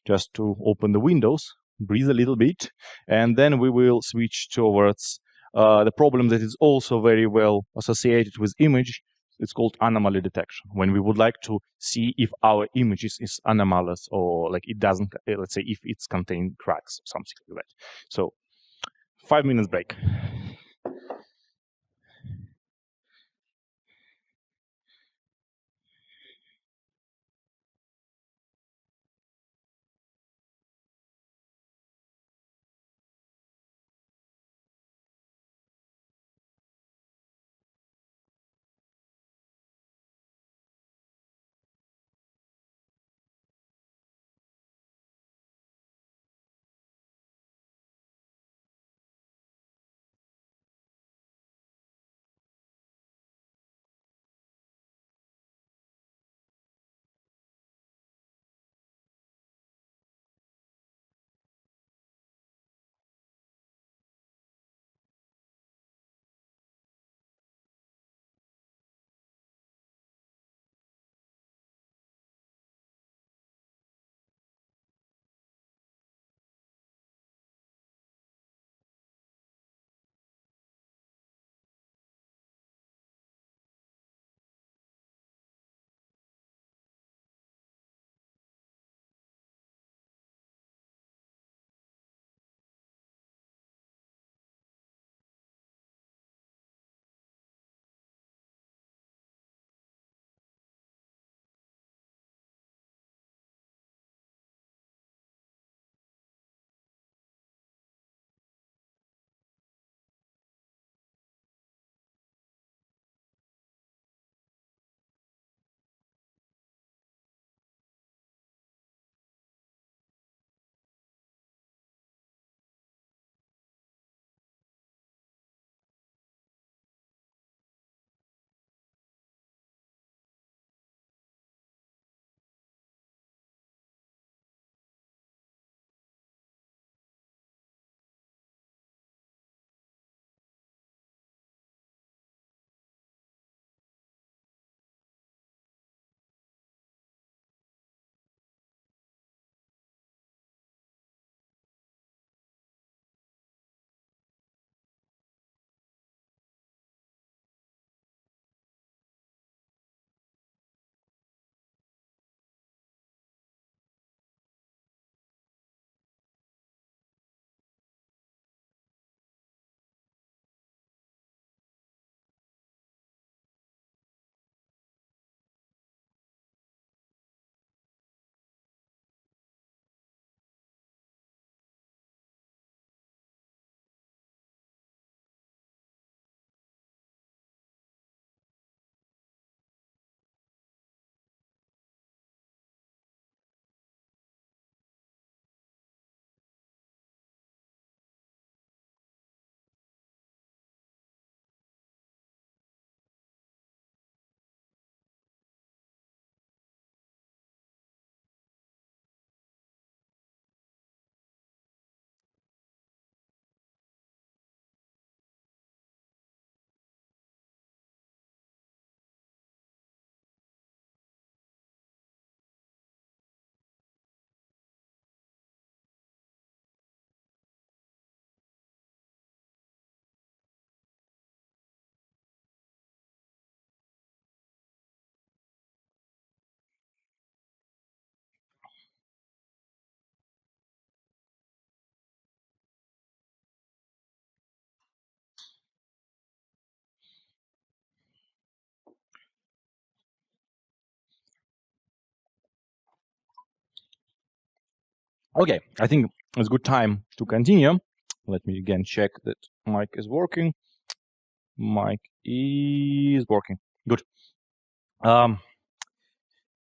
just to open the windows, breathe a little bit, and then we will switch towards the problem that is also very well associated with image. It's called anomaly detection, when we would like to see if our image is anomalous, or like it doesn't, let's say, if it's contained cracks or something like that. So 5 minutes break. Okay, I think it's a good time to continue. Let me again check that mic is working. Mic is working. Good.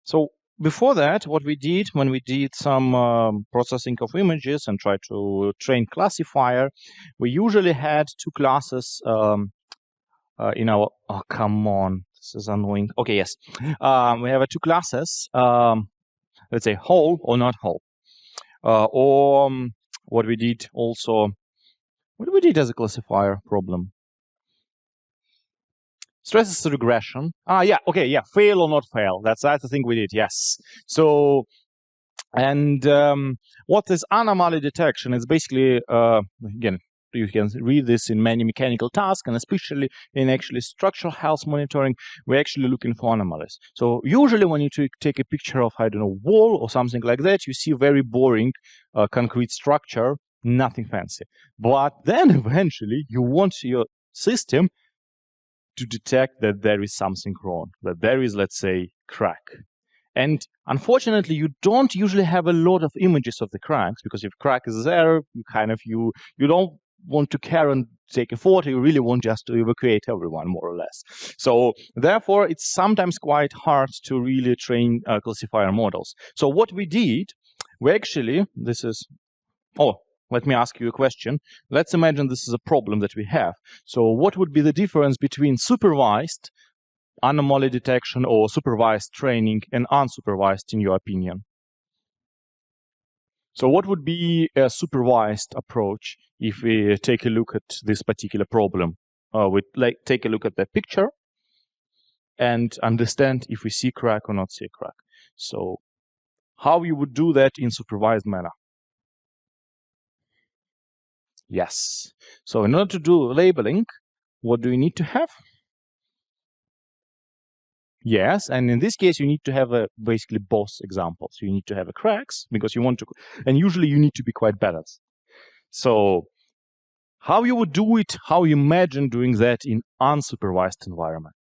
So before that, what we did when we did some processing of images and tried to train classifier, we usually had two classes in our. Oh, come on, this is annoying. Okay, yes, we have two classes. Let's say whole or not whole, or what we did also. What we did as a classifier problem? Stresses regression. Yeah, okay, yeah, fail or not fail. That's the thing we did. Yes. So. And what is anomaly detection? It's basically, again, you can read this in many mechanical tasks, and especially in actually structural health monitoring, we're actually looking for anomalies. So usually when you take a picture of, I don't know, wall or something like that, you see very boring concrete structure, nothing fancy. But then eventually you want your system to detect that there is something wrong, that there is, let's say, crack. And unfortunately, you don't usually have a lot of images of the cracks, because if crack is there, you don't want to care and take a photo. You really want just to evacuate everyone, more or less. So therefore, it's sometimes quite hard to really train classifier models. So what we did, let me ask you a question. Let's imagine this is a problem that we have. So what would be the difference between supervised anomaly detection or supervised training and unsupervised, in your opinion? So what would be a supervised approach if we take a look at this particular problem? We take a look at the picture and understand if we see crack or not see crack. So how you would do that in supervised manner? Yes. So in order to do labeling, what do you need to have? Yes, and in this case, you need to have basically both examples. You need to have a cracks because you want to, and usually you need to be quite balanced. So how you would do it, how you imagine doing that in unsupervised environment?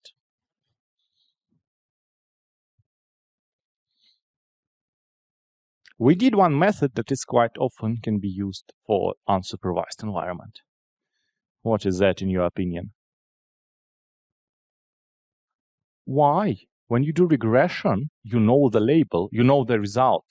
We did one method that is quite often can be used for unsupervised environment. What is that in your opinion? Why? When you do regression, you know the label, you know the result.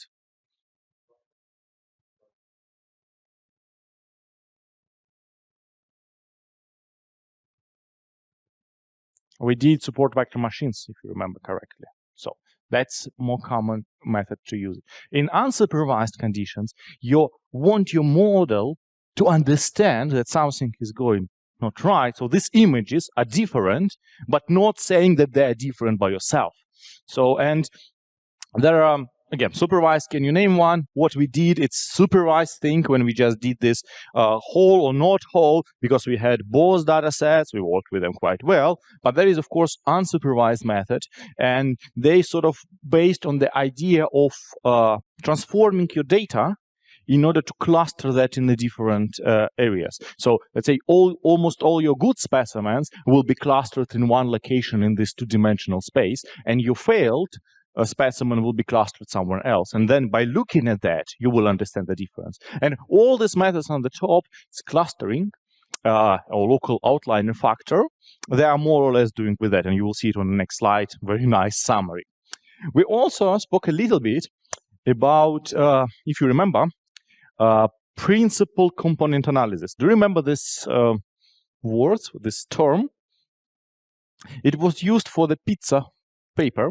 We did support vector machines, if you remember correctly. So that's more common method to use. In unsupervised conditions, you want your model to understand that something is going not right. So these images are different, but not saying that they're different by yourself. So, and there are, again, supervised, can you name one? What we did, it's supervised thing when we just did this whole or not whole, because we had both data sets, we worked with them quite well. But there is, of course, unsupervised method, and they sort of based on the idea of transforming your data in order to cluster that in the different areas. So let's say almost all your good specimens will be clustered in one location in this two-dimensional space, and you failed a specimen will be clustered somewhere else. And then by looking at that, you will understand the difference. And all these methods on the top, it's clustering or local outliner factor, they are more or less doing with that. And you will see it on the next slide. Very nice summary. We also spoke a little bit about, if you remember, principal component analysis. Do you remember this word, this term? It was used for the pizza paper.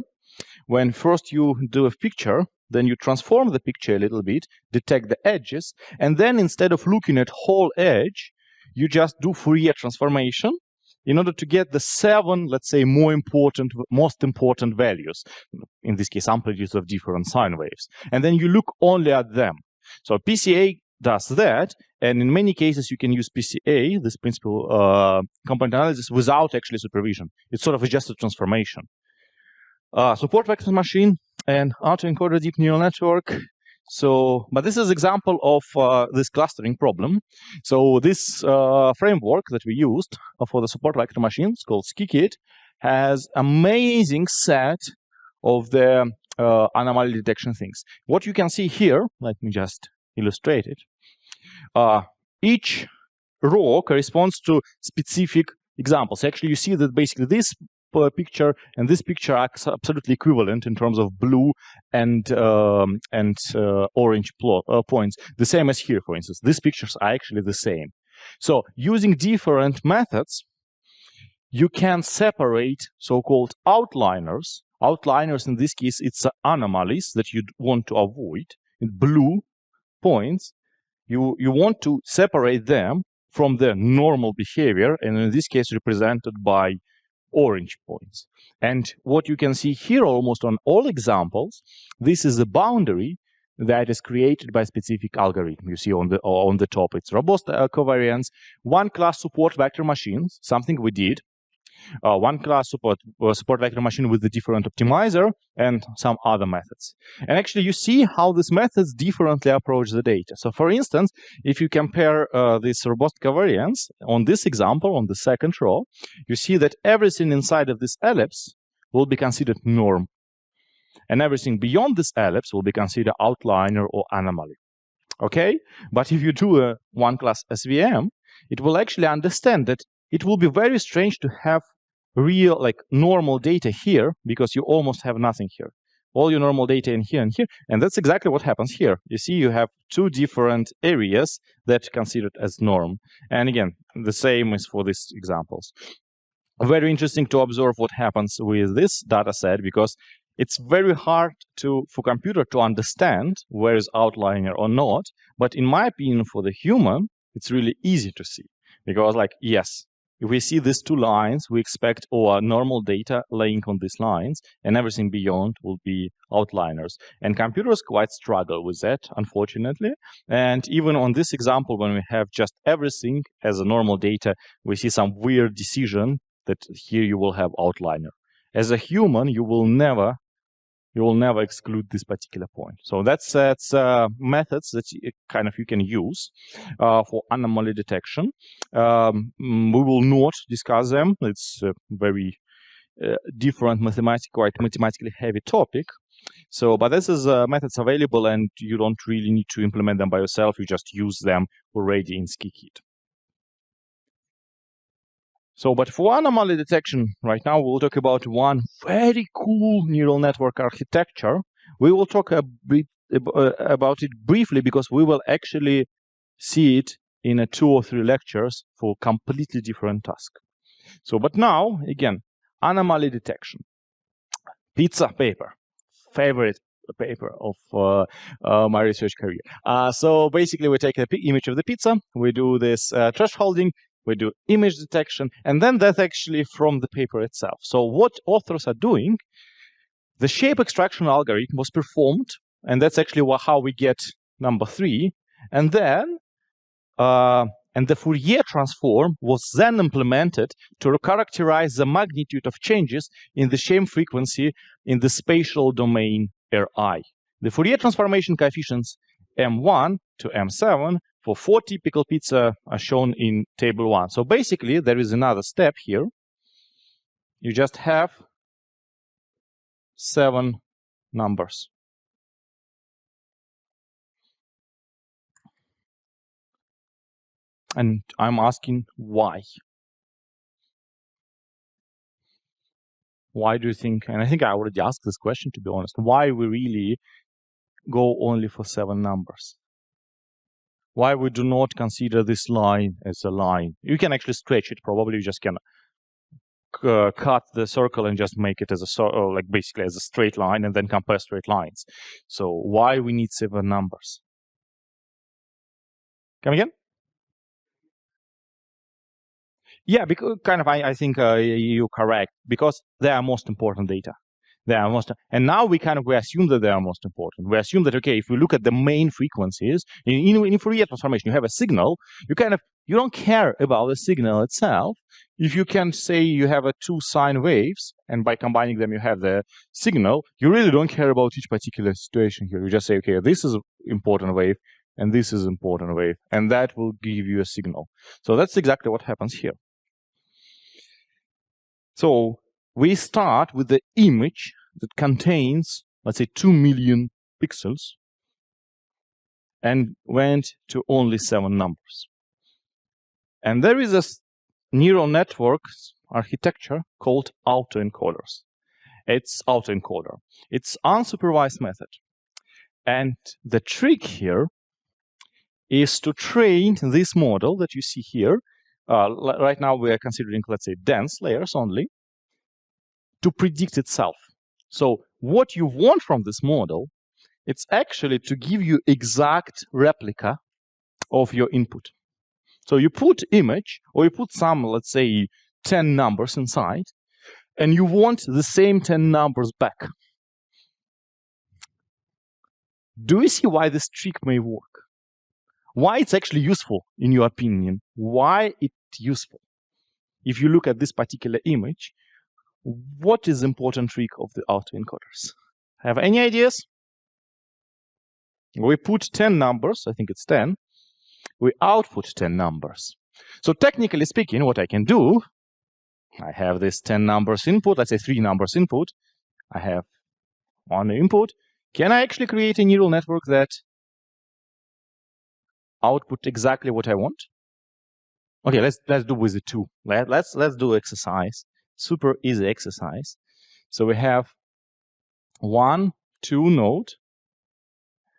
When first you do a picture, then you transform the picture a little bit, detect the edges, and then instead of looking at whole edge, you just do Fourier transformation in order to get the 7, let's say, most important values, in this case, amplitudes of different sine waves. And then you look only at them. So PCA does that, and in many cases you can use PCA, this principal component analysis, without actually supervision. It's sort of just a transformation. Support vector machine and autoencoder deep neural network. So, but this is example of this clustering problem. So this framework that we used for the support vector machines called Skikit has amazing set of the anomaly detection things. What you can see here, let me just illustrate it. Each row corresponds to specific examples. Actually, you see that basically this picture and this picture are absolutely equivalent in terms of blue and orange points. The same as here, for instance. These pictures are actually the same. So using different methods, you can separate so-called outliners. Outliners, in this case, it's anomalies that you want to avoid. In blue points, you want to separate them from their normal behavior, and in this case represented by orange points. And what you can see here almost on all examples, this is a boundary that is created by a specific algorithm. You see on the top, it's robust covariance, one class support vector machines, something we did, one class support vector machine with the different optimizer, and some other methods. And actually, you see how these methods differently approach the data. So for instance, if you compare this robust covariance on this example, on the second row, you see that everything inside of this ellipse will be considered norm. And everything beyond this ellipse will be considered outliner or anomaly. Okay? But if you do a one-class SVM, it will actually understand that it will be very strange to have real, like, normal data here, because you almost have nothing here. All your normal data in here and here, and that's exactly what happens here. You see, you have two different areas that are considered as norm. And again, the same is for these examples. Very interesting to observe what happens with this data set, because it's very hard for computer to understand where is outliner or not. But in my opinion, for the human, it's really easy to see, because, like, yes, if we see these two lines, we expect our normal data laying on these lines, and everything beyond will be outliners. And computers quite struggle with that, unfortunately. And even on this example, when we have just everything as a normal data, we see some weird decision that here you will have outliner. As a human, you will never exclude this particular point. So that's methods that you can use for anomaly detection. We will not discuss them. It's a very different quite mathematically heavy topic. So, but this is methods available, and you don't really need to implement them by yourself. You just use them already in Skikit. So, but for anomaly detection, right now we'll talk about one very cool neural network architecture. We will talk a bit about it briefly, because we will actually see it in 2 or 3 lectures for completely different task. So, but now, again, anomaly detection. Pizza paper, favorite paper of my research career. So basically, we take an image of the pizza, we do this thresholding, we do image detection, and then that's actually from the paper itself. So what authors are doing, the shape extraction algorithm was performed, and that's actually how we get number 3. And then, and the Fourier transform was then implemented to characterize the magnitude of changes in the shape frequency in the spatial domain Ri. The Fourier transformation coefficients M1 to M7 for 4 typical pizza are shown in table 1. So basically, there is another step here. You just have 7 numbers. And I'm asking why. Why do you think, and I think I already asked this question, to be honest, why we really go only for 7 numbers? Why we do not consider this line as a line? You can actually stretch it. Probably you just can cut the circle and just make it as like basically as a straight line, and then compare straight lines. So why we need 7 numbers? Come again? Yeah, because I think you're correct, because they are most important data. They are most, and now we assume that they are most important. We assume that, okay, if we look at the main frequencies in Fourier transformation, you have a signal. You don't care about the signal itself. If you can say you have 2 sine waves, and by combining them you have the signal, you really don't care about each particular situation here. You just say, okay, this is important wave, and this is important wave, and that will give you a signal. So that's exactly what happens here. So we start with the image that contains, let's say, 2 million pixels. and went to only 7 numbers. And there is a neural network architecture called autoencoders. It's autoencoder. It's unsupervised method. And the trick here is to train this model that you see here. Right now we are considering, let's say, dense layers only, to predict itself. So what you want from this model, it's actually to give you exact replica of your input. So you put image, or you put some, let's say, 10 numbers inside, and you want the same 10 numbers back. Do you see why this trick may work? Why it's actually useful, in your opinion? Why it's useful? If you look at this particular image, what is the important trick of the autoencoders? Have any ideas? We put 10 numbers, I think it's 10. We output 10 numbers. So technically speaking, what I can do, I have this 10 numbers input, let's say 3 numbers input. I have 1 input. Can I actually create a neural network that output exactly what I want? Okay, let's do with the 2. Let's do exercise. Super easy exercise. So we have 1, 2 node,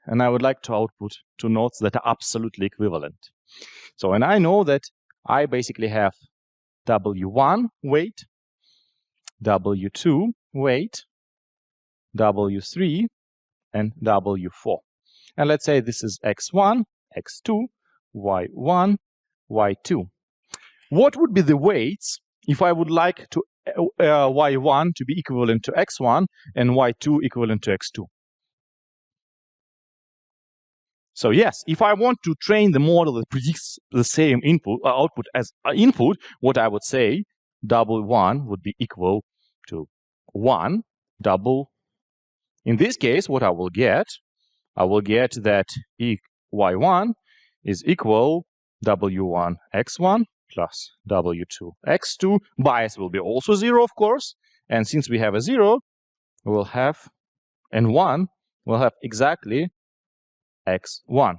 and I would like to output 2 nodes that are absolutely equivalent. So, and I know that I basically have W1 weight, W2 weight, W3, and W4. And let's say this is X1, X2, Y1, Y2. What would be the weights if I would like to Y1 to be equivalent to X1 and Y2 equivalent to X2? So yes, if I want to train the model that predicts the same input output as input, what I would say, W1 would be equal to 1 double. In this case, what I will get that Y1 is equal W1 X1 plus W2 X2. Bias will be also 0, of course. And since we have a 0, we'll have, and 1, we'll have exactly X1.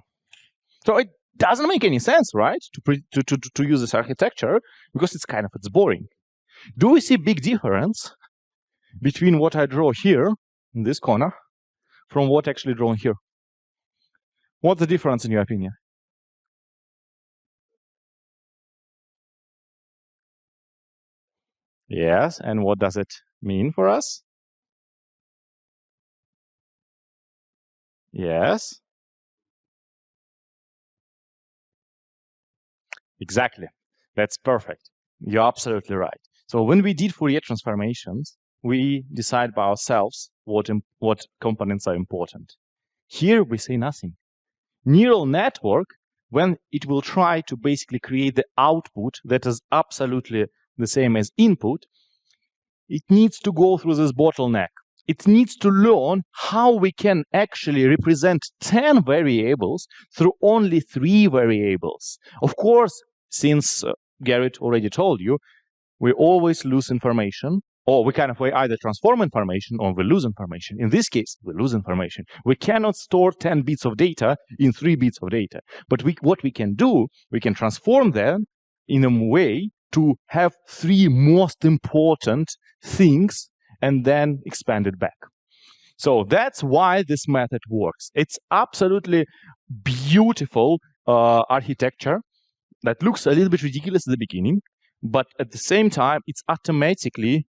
So it doesn't make any sense, right, to use this architecture, because it's boring. Do we see big difference between what I draw here in this corner from what actually drawn here? What's the difference in your opinion? Yes, and what does it mean for us? Yes. Exactly. That's perfect. You're absolutely right. So when we did Fourier transformations, we decide by ourselves what components are important. Here we say nothing. Neural network, when it will try to basically create the output that is absolutely the same as input, it needs to go through this bottleneck. It needs to learn how we can actually represent 10 variables through only 3 variables. Of course, since Gerrit already told you, we always lose information, or we either transform information or we lose information. In this case, we lose information. We cannot store 10 bits of data in 3 bits of data. But what we can do, we can transform them in a way to have 3 most important things and then expand it back. So that's why this method works. It's absolutely beautiful architecture that looks a little bit ridiculous at the beginning, but at the same time, it's automatically,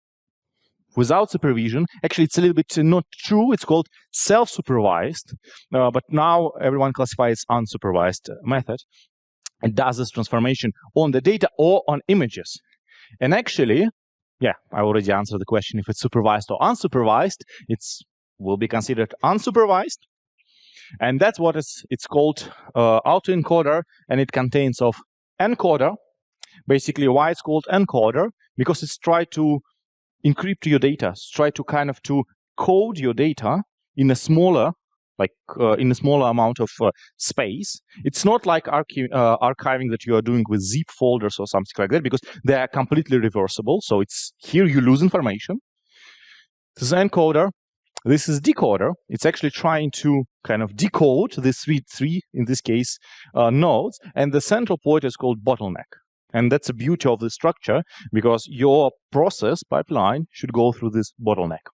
without supervision, actually it's a little bit not true, it's called self-supervised, but now everyone classifies unsupervised method and does this transformation on the data or on images. And actually, yeah, I already answered the question. If it's supervised or unsupervised, will be considered unsupervised. And that's what it's called autoencoder, and it contains of encoder. Basically, why it's called encoder? Because it's tried to encrypt your data. It's tried to to code your data in a smaller, in a smaller amount of space. It's not like archiving that you are doing with zip folders or something like that, because they are completely reversible. So it's here you lose information. This encoder This is decoder. It's actually trying to kind of decode the three, in this case, nodes, and the central point is called bottleneck. And that's the beauty of the structure, because your process pipeline should go through this bottleneck.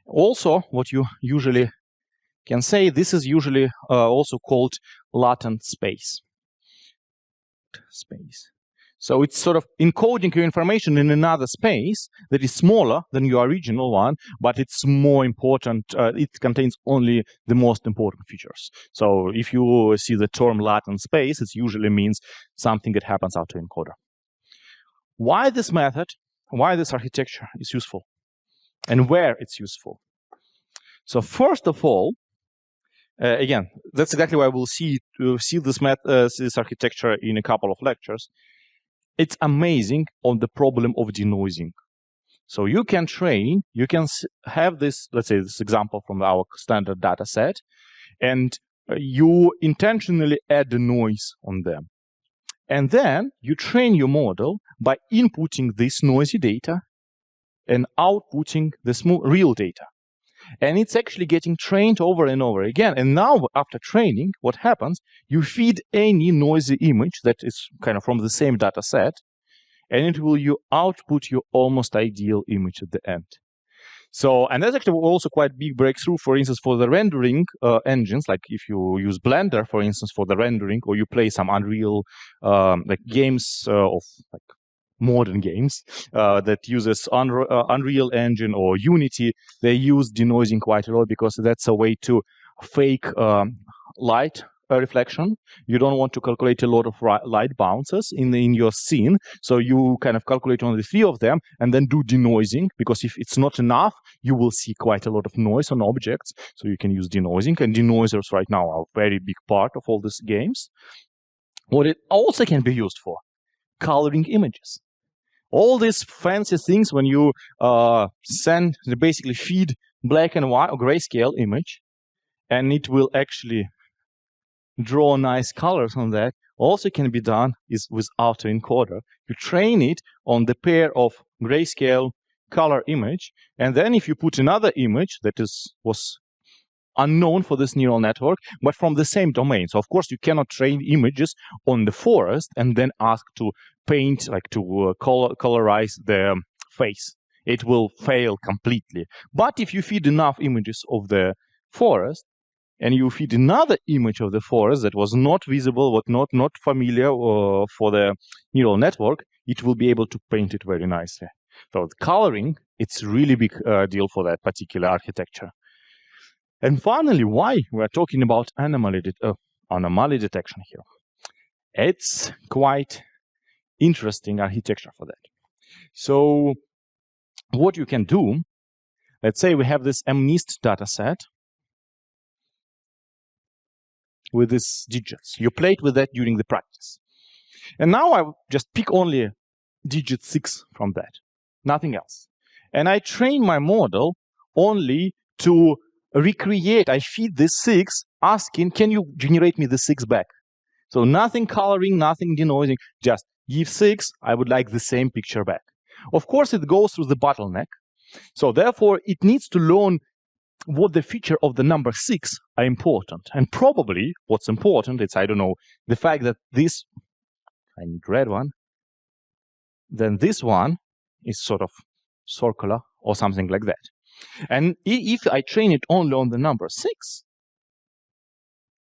Also, what you usually can say, this is usually also called latent space. So it's sort of encoding your information in another space that is smaller than your original one, but it's more important. It contains only the most important features. So if you see the term latent space, it usually means something that happens out to encoder. Why this method, why this architecture is useful, and where it's useful? So first of all, again, that's exactly why we'll see this architecture in a couple of lectures. It's amazing on the problem of denoising. So you can train, you can have this, let's say this example from our standard data set, and you intentionally add the noise on them. And then you train your model by inputting this noisy data and outputting this real data. And it's actually getting trained over and over again. And now, after training, what happens? You feed any noisy image that is kind of from the same data set, and it will output your almost ideal image at the end. So, and that's actually also quite big breakthrough, for instance, for the rendering engines, like if you use Blender, for instance, for the rendering, or you play some Unreal, like games of like modern games that uses Unreal Engine or Unity, they use denoising quite a lot because that's a way to fake light reflection. You don't want to calculate a lot of light bounces in your scene, so you kind of calculate only 3 of them and then do denoising, because if it's not enough, you will see quite a lot of noise on objects, so you can use denoising, and denoisers right now are a very big part of all these games. What it also can be used for, coloring images. All these fancy things when you basically feed black and white or grayscale image, and it will actually draw nice colors on that, also can be done is with autoencoder. You train it on the pair of grayscale color image, and then if you put another image that was unknown for this neural network, but from the same domain. So of course you cannot train images on the forest and then ask to paint, like to colorize the face. It will fail completely. But if you feed enough images of the forest, and you feed another image of the forest that was not visible, was not familiar for the neural network, it will be able to paint it very nicely. So the coloring, it's really big deal for that particular architecture. And finally, why we're talking about anomaly detection here? It's quite interesting architecture for that. So what you can do, let's say we have this MNIST data set with these digits. You played with that during the practice. And now I just pick only digit 6 from that, nothing else. And I train my model only to recreate. I feed this 6, asking, can you generate me the 6 back? So nothing coloring, nothing denoising, just give 6, I would like the same picture back. Of course, it goes through the bottleneck. So therefore, it needs to learn what the feature of the number 6 are important. And probably what's important is, I don't know, the fact that this, I need red one, then this one is sort of circular or something like that. And if I train it only on the number 6,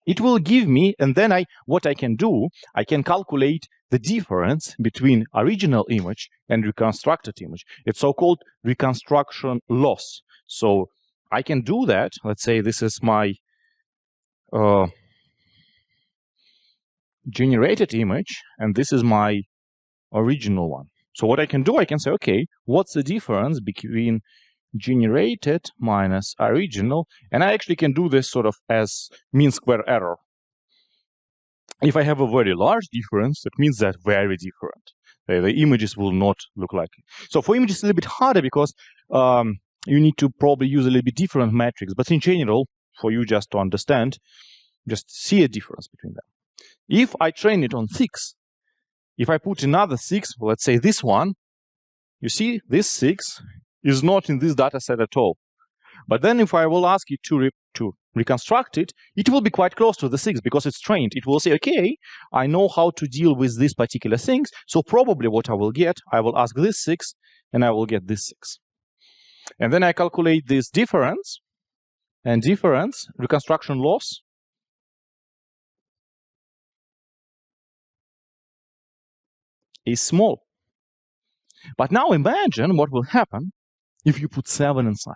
it will give me, and then what I can do, I can calculate the difference between original image and reconstructed image. It's so-called reconstruction loss. So I can do that. Let's say this is my generated image, and this is my original one. So what I can do, I can say, okay, what's the difference between generated minus original? And I actually can do this sort of as mean square error. If I have a very large difference, that means they're very different. The images will not look like it. So for images, it's a little bit harder because you need to probably use a little bit different metrics. But in general, for you just to understand, just see a difference between them. If I train it on 6, if I put another 6, let's say this one, you see this 6 is not in this data set at all. But then if I will ask it to reconstruct it, it will be quite close to the 6 because it's trained. It will say, okay, I know how to deal with these particular things. So probably what I will get, I will ask this 6 and I will get this 6. And then I calculate this difference, and difference, reconstruction loss, is small. But now imagine what will happen if you put 7 inside.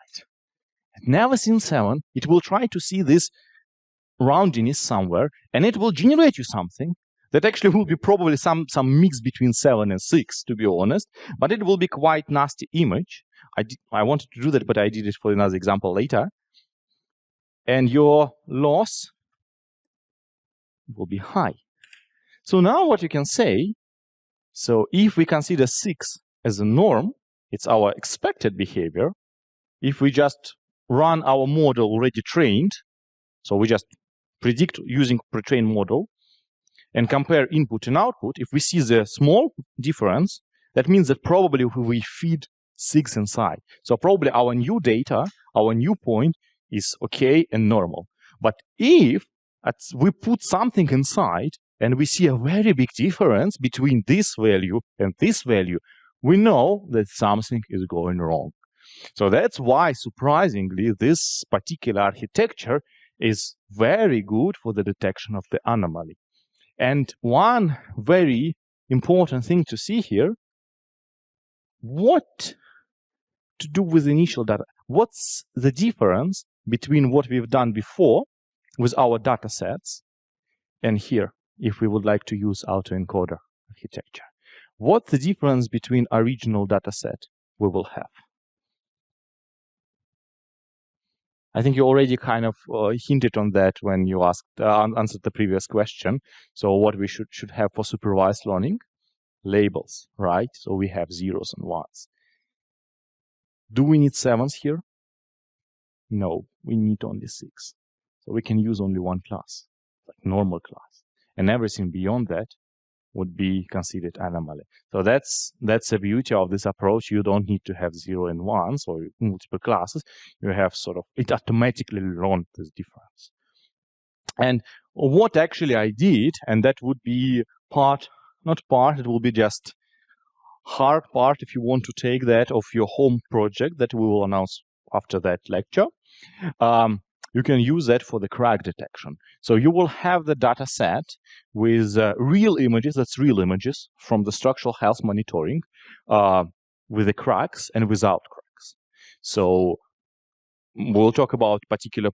I've never seen 7. It will try to see this roundiness somewhere, and it will generate you something that actually will be probably some mix between 7 and 6, to be honest, but it will be quite nasty image. I wanted to do that, but I did it for another example later. And your loss will be high. So now what you can say, so if we consider 6 as a norm, it's our expected behavior. If we just run our model already trained, so we just predict using pre-trained model and compare input and output, if we see the small difference, that means that probably we feed 6 inside. So probably our new data, our new point is okay and normal. But if we put something inside and we see a very big difference between this value and this value, we know that something is going wrong. So that's why, surprisingly, this particular architecture is very good for the detection of the anomaly. And one very important thing to see here, what to do with initial data? What's the difference between what we've done before with our data sets and here, if we would like to use autoencoder architecture? What's the difference between original data set we will have? I think you already kind of hinted on that when you asked answered the previous question. So what we should have for supervised learning? Labels, right? So we have 0s and 1s. Do we need 7s here? No, we need only 6. So we can use only one class, like normal class. And everything beyond that would be considered anomaly. So that's the beauty of this approach. You don't need to have 0 and 1s or multiple classes. You have sort of, it automatically learned this difference. And what actually I did, and that would be part, not part, it will be just hard part if you want to take that of your home project that we will announce after that lecture. You can use that for the crack detection. So you will have the data set with real images, that's real images from the structural health monitoring with the cracks and without cracks. So we'll talk about particular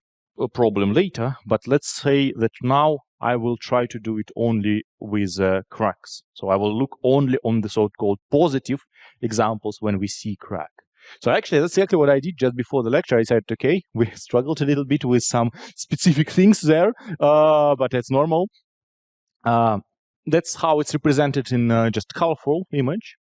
problem later, but let's say that now I will try to do it only with cracks. So I will look only on the so-called positive examples when we see crack. So actually, that's exactly what I did just before the lecture. I said, okay, we struggled a little bit with some specific things there, but that's normal. That's how it's represented in just colorful image.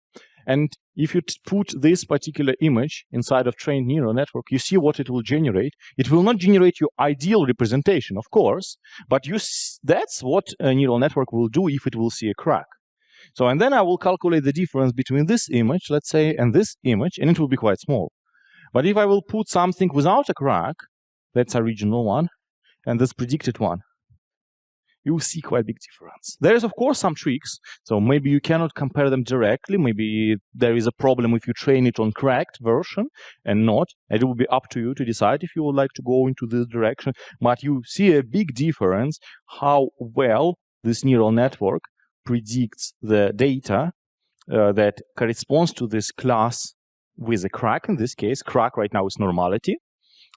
And if you put this particular image inside of trained neural network, you see what it will generate. It will not generate your ideal representation, of course, but that's what a neural network will do if it will see a crack. So, and then I will calculate the difference between this image, let's say, and this image, and it will be quite small. But if I will put something without a crack, that's original one, and this predicted one, you will see quite a big difference. There is, of course, some tricks. So maybe you cannot compare them directly. Maybe there is a problem if you train it on cracked version and not. It will be up to you to decide if you would like to go into this direction. But you see a big difference how well this neural network predicts the data that corresponds to this class with a crack. In this case, crack right now is normality.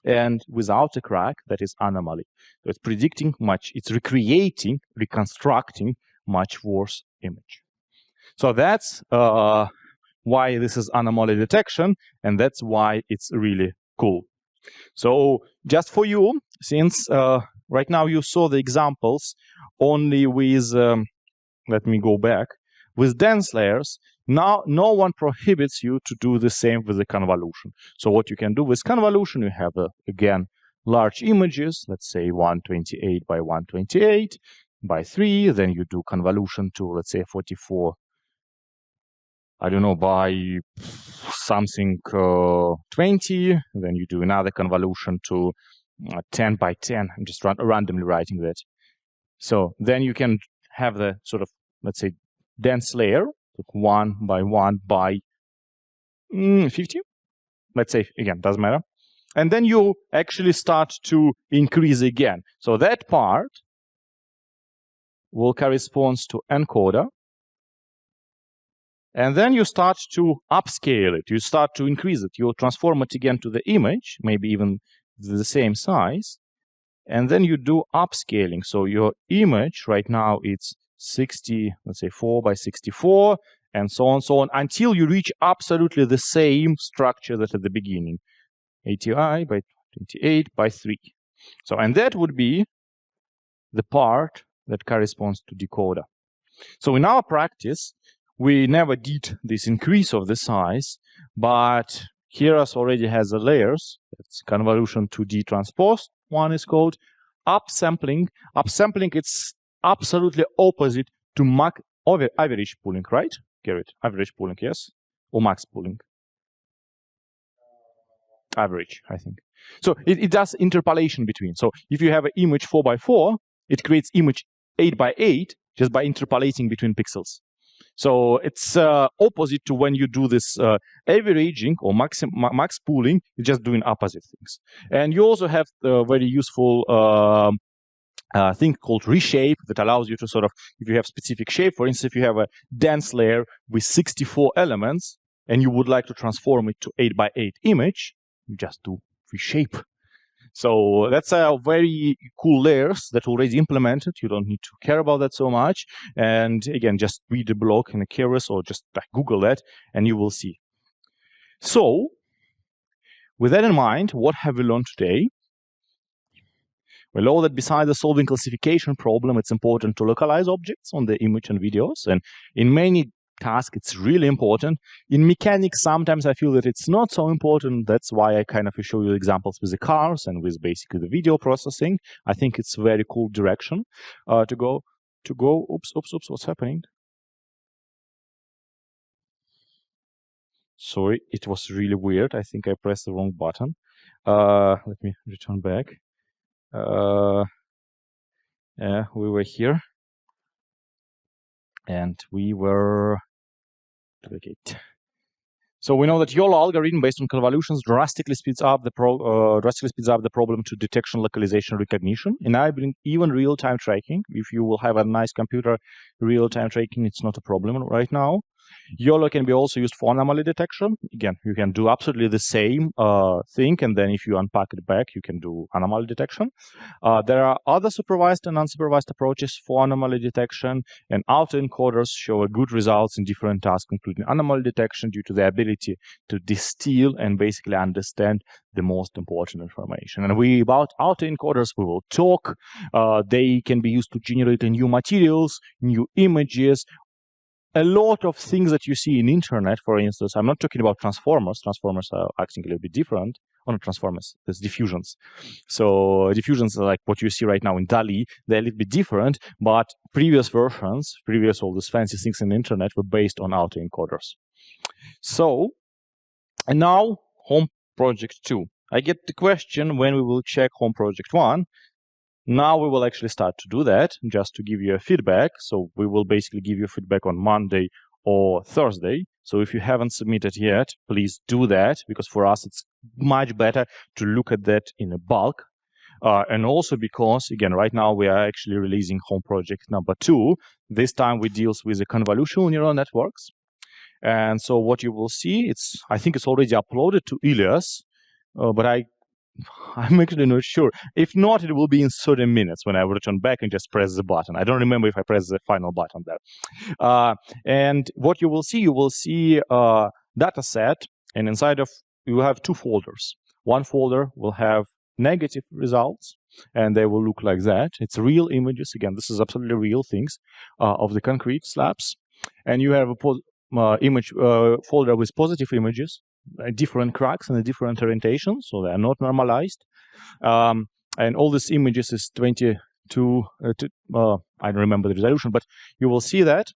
And without a crack, that is anomaly. So it's predicting much, it's recreating, reconstructing much worse image. So that's why this is anomaly detection, and that's why it's really cool. So just for you, since right now you saw the examples only with, let me go back, with dense layers, now no one prohibits you to do the same with the convolution. So what you can do with convolution, you have, again, large images, let's say 128 by 128 by 3, then you do convolution to, let's say, 44 I don't know, by something 20, then you do another convolution to 10 by 10. I'm just randomly writing that. So then you can have the sort of, let's say, dense layer, like 1 by 1 by 50. Let's say, again, doesn't matter. And then you actually start to increase again. So that part will correspond to encoder. And then you start to upscale it. You start to increase it. You transform it again to the image, maybe even the same size. And then you do upscaling. So your image right now it's 60, let's say 4 by 64, and so on, until you reach absolutely the same structure that at the beginning. 80i by 28 by 3. So, and that would be the part that corresponds to decoder. So in our practice, we never did this increase of the size, but Keras already has the layers. It's convolution 2D transpose. One is called upsampling. Upsampling, it's absolutely opposite to average pooling, right? Gerrit, average pooling, yes? Or max pooling? Average, I think. So it does interpolation between. So if you have an image 4 by 4, it creates image 8 by 8 just by interpolating between pixels. So it's opposite to when you do this averaging or max pooling. You're just doing opposite things. And you also have a very useful thing called reshape that allows you to sort of, if you have specific shape, for instance, if you have a dense layer with 64 elements and you would like to transform it to 8 by 8 image, you just do reshape. So that's a very cool layers that already implemented. You don't need to care about that so much. And again, just read the blog in a Keras or just Google that and you will see. So with that in mind, what have we learned today? We know that besides solving classification problem, it's important to localize objects on the image and videos. And in many tasks, it's really important. In mechanics, sometimes I feel that it's not so important. That's why I kind of show you examples with the cars and with basically the video processing. I think it's a very cool direction to go. Oops, what's happening? Sorry, it was really weird. I think I pressed the wrong button. Let me return back. Yeah, we were here. And we were duplicate. So we know that YOLO algorithm based on convolutions drastically speeds up the problem to detection, localization, recognition, enabling even real-time tracking. If you will have a nice computer, real-time tracking, it's not a problem right now. YOLO can be also used for anomaly detection. Again, you can do absolutely the same thing, and then if you unpack it back, you can do anomaly detection. There are other supervised and unsupervised approaches for anomaly detection, and autoencoders show good results in different tasks, including anomaly detection, due to the ability to distill and basically understand the most important information. And about autoencoders we will talk. They can be used to generate new materials, new images, a lot of things that you see in internet. For instance, I'm not talking about transformers. Transformers are acting a little bit different. Oh, not transformers, there's diffusions. So diffusions are like what you see right now in DALL-E. They're a little bit different, but previous versions, all these fancy things in the internet were based on autoencoders. So, and now Home Project 2. I get the question when we will check Home Project 1. Now we will actually start to do that, just to give you a feedback. So we will basically give you feedback on Monday or Thursday. So if you haven't submitted yet, please do that, because for us it's much better to look at that in a bulk. And also because, again, right now we are actually releasing Home Project number 2. This time we deals with the convolutional neural networks. And so what you will see, I think it's already uploaded to Ilias, but I'm actually not sure. If not, it will be in 30 minutes when I return back and just press the button. I don't remember if I press the final button there. And what you will see a data set, and inside of, you have 2 folders. One folder will have negative results, and they will look like that. It's real images. Again, this is absolutely real things of the concrete slabs. And you have a image folder with positive images, different cracks and different orientations, so they are not normalized. And all these images is 22, I don't remember the resolution, but you will see that.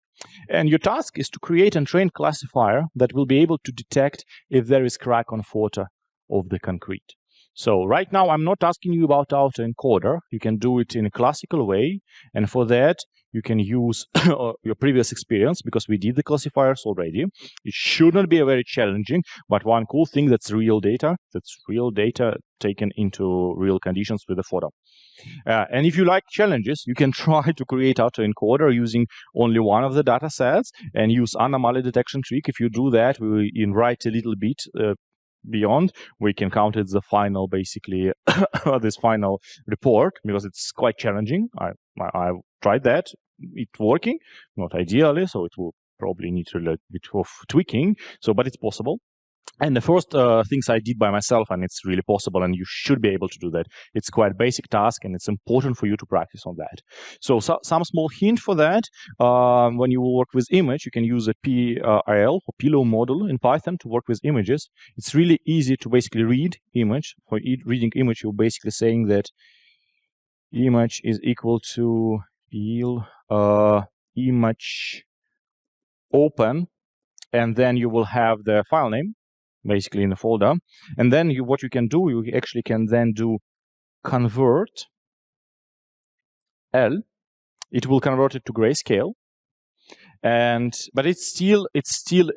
And your task is to create and train classifier that will be able to detect if there is crack on photo of the concrete. So right now, I'm not asking you about autoencoder. You can do it in a classical way. And for that, you can use your previous experience because we did the classifiers already. It should not be very challenging, but one cool thing, that's real data taken into real conditions with the photo. And if you like challenges, you can try to create autoencoder using only one of the data sets and use anomaly detection trick. If you do that, we will write a little bit beyond, we can count it the final, basically, this final report, because it's quite challenging. I've tried that. It's working, not ideally, so it will probably need a little bit of tweaking. So, but it's possible. And the first things I did by myself, and it's really possible, and you should be able to do that. It's quite a basic task, and it's important for you to practice on that. So some small hint for that, when you will work with image, you can use a PIL or PILO model in Python to work with images. It's really easy to basically read image. For reading image, you're basically saying that image is equal to PIL image open, and then you will have the file name basically in the folder. And then what you can do, you actually can then do convert L. It will convert it to grayscale, but it's still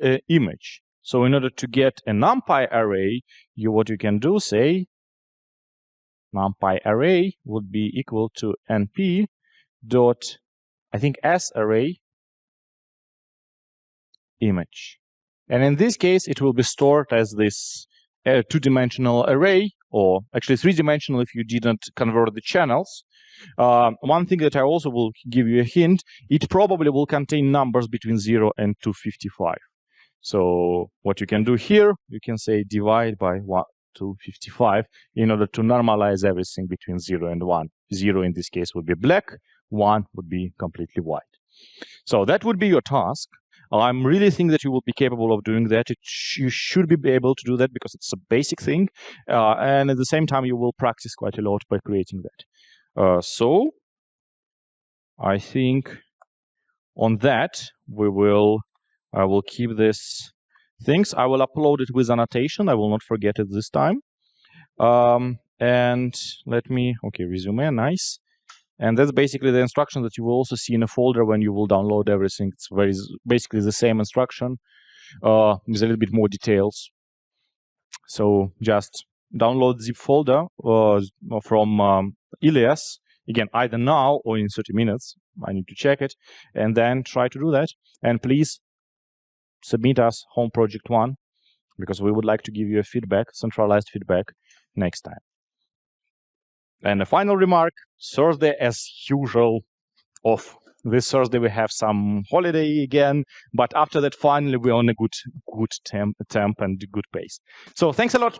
an image. So in order to get a NumPy array, what you can do, say NumPy array would be equal to np dot, I think, s array image. And in this case, it will be stored as this two-dimensional array, or actually three-dimensional if you didn't convert the channels. One thing that I also will give you a hint, it probably will contain numbers between 0 and 255. So what you can do here, you can say divide by 255 in order to normalize everything between 0 and 1. 0 in this case would be black, 1 would be completely white. So that would be your task. I'm really think that you will be capable of doing that. You should be able to do that because it's a basic thing. And at the same time, you will practice quite a lot by creating that. So I think on that, I will keep this things. I will upload it with annotation. I will not forget it this time. And let me, okay, resume, nice. And that's basically the instruction that you will also see in a folder when you will download everything. It's basically the same instruction with a little bit more details. So just download zip folder from Ilias, again, either now or in 30 minutes. I need to check it, and then try to do that. And please submit us home project 1, because we would like to give you a feedback, centralized feedback, next time. And a final remark, Thursday, as usual, off. This Thursday we have some holiday again, but after that, finally, we're on a good temp and good pace. So thanks a lot.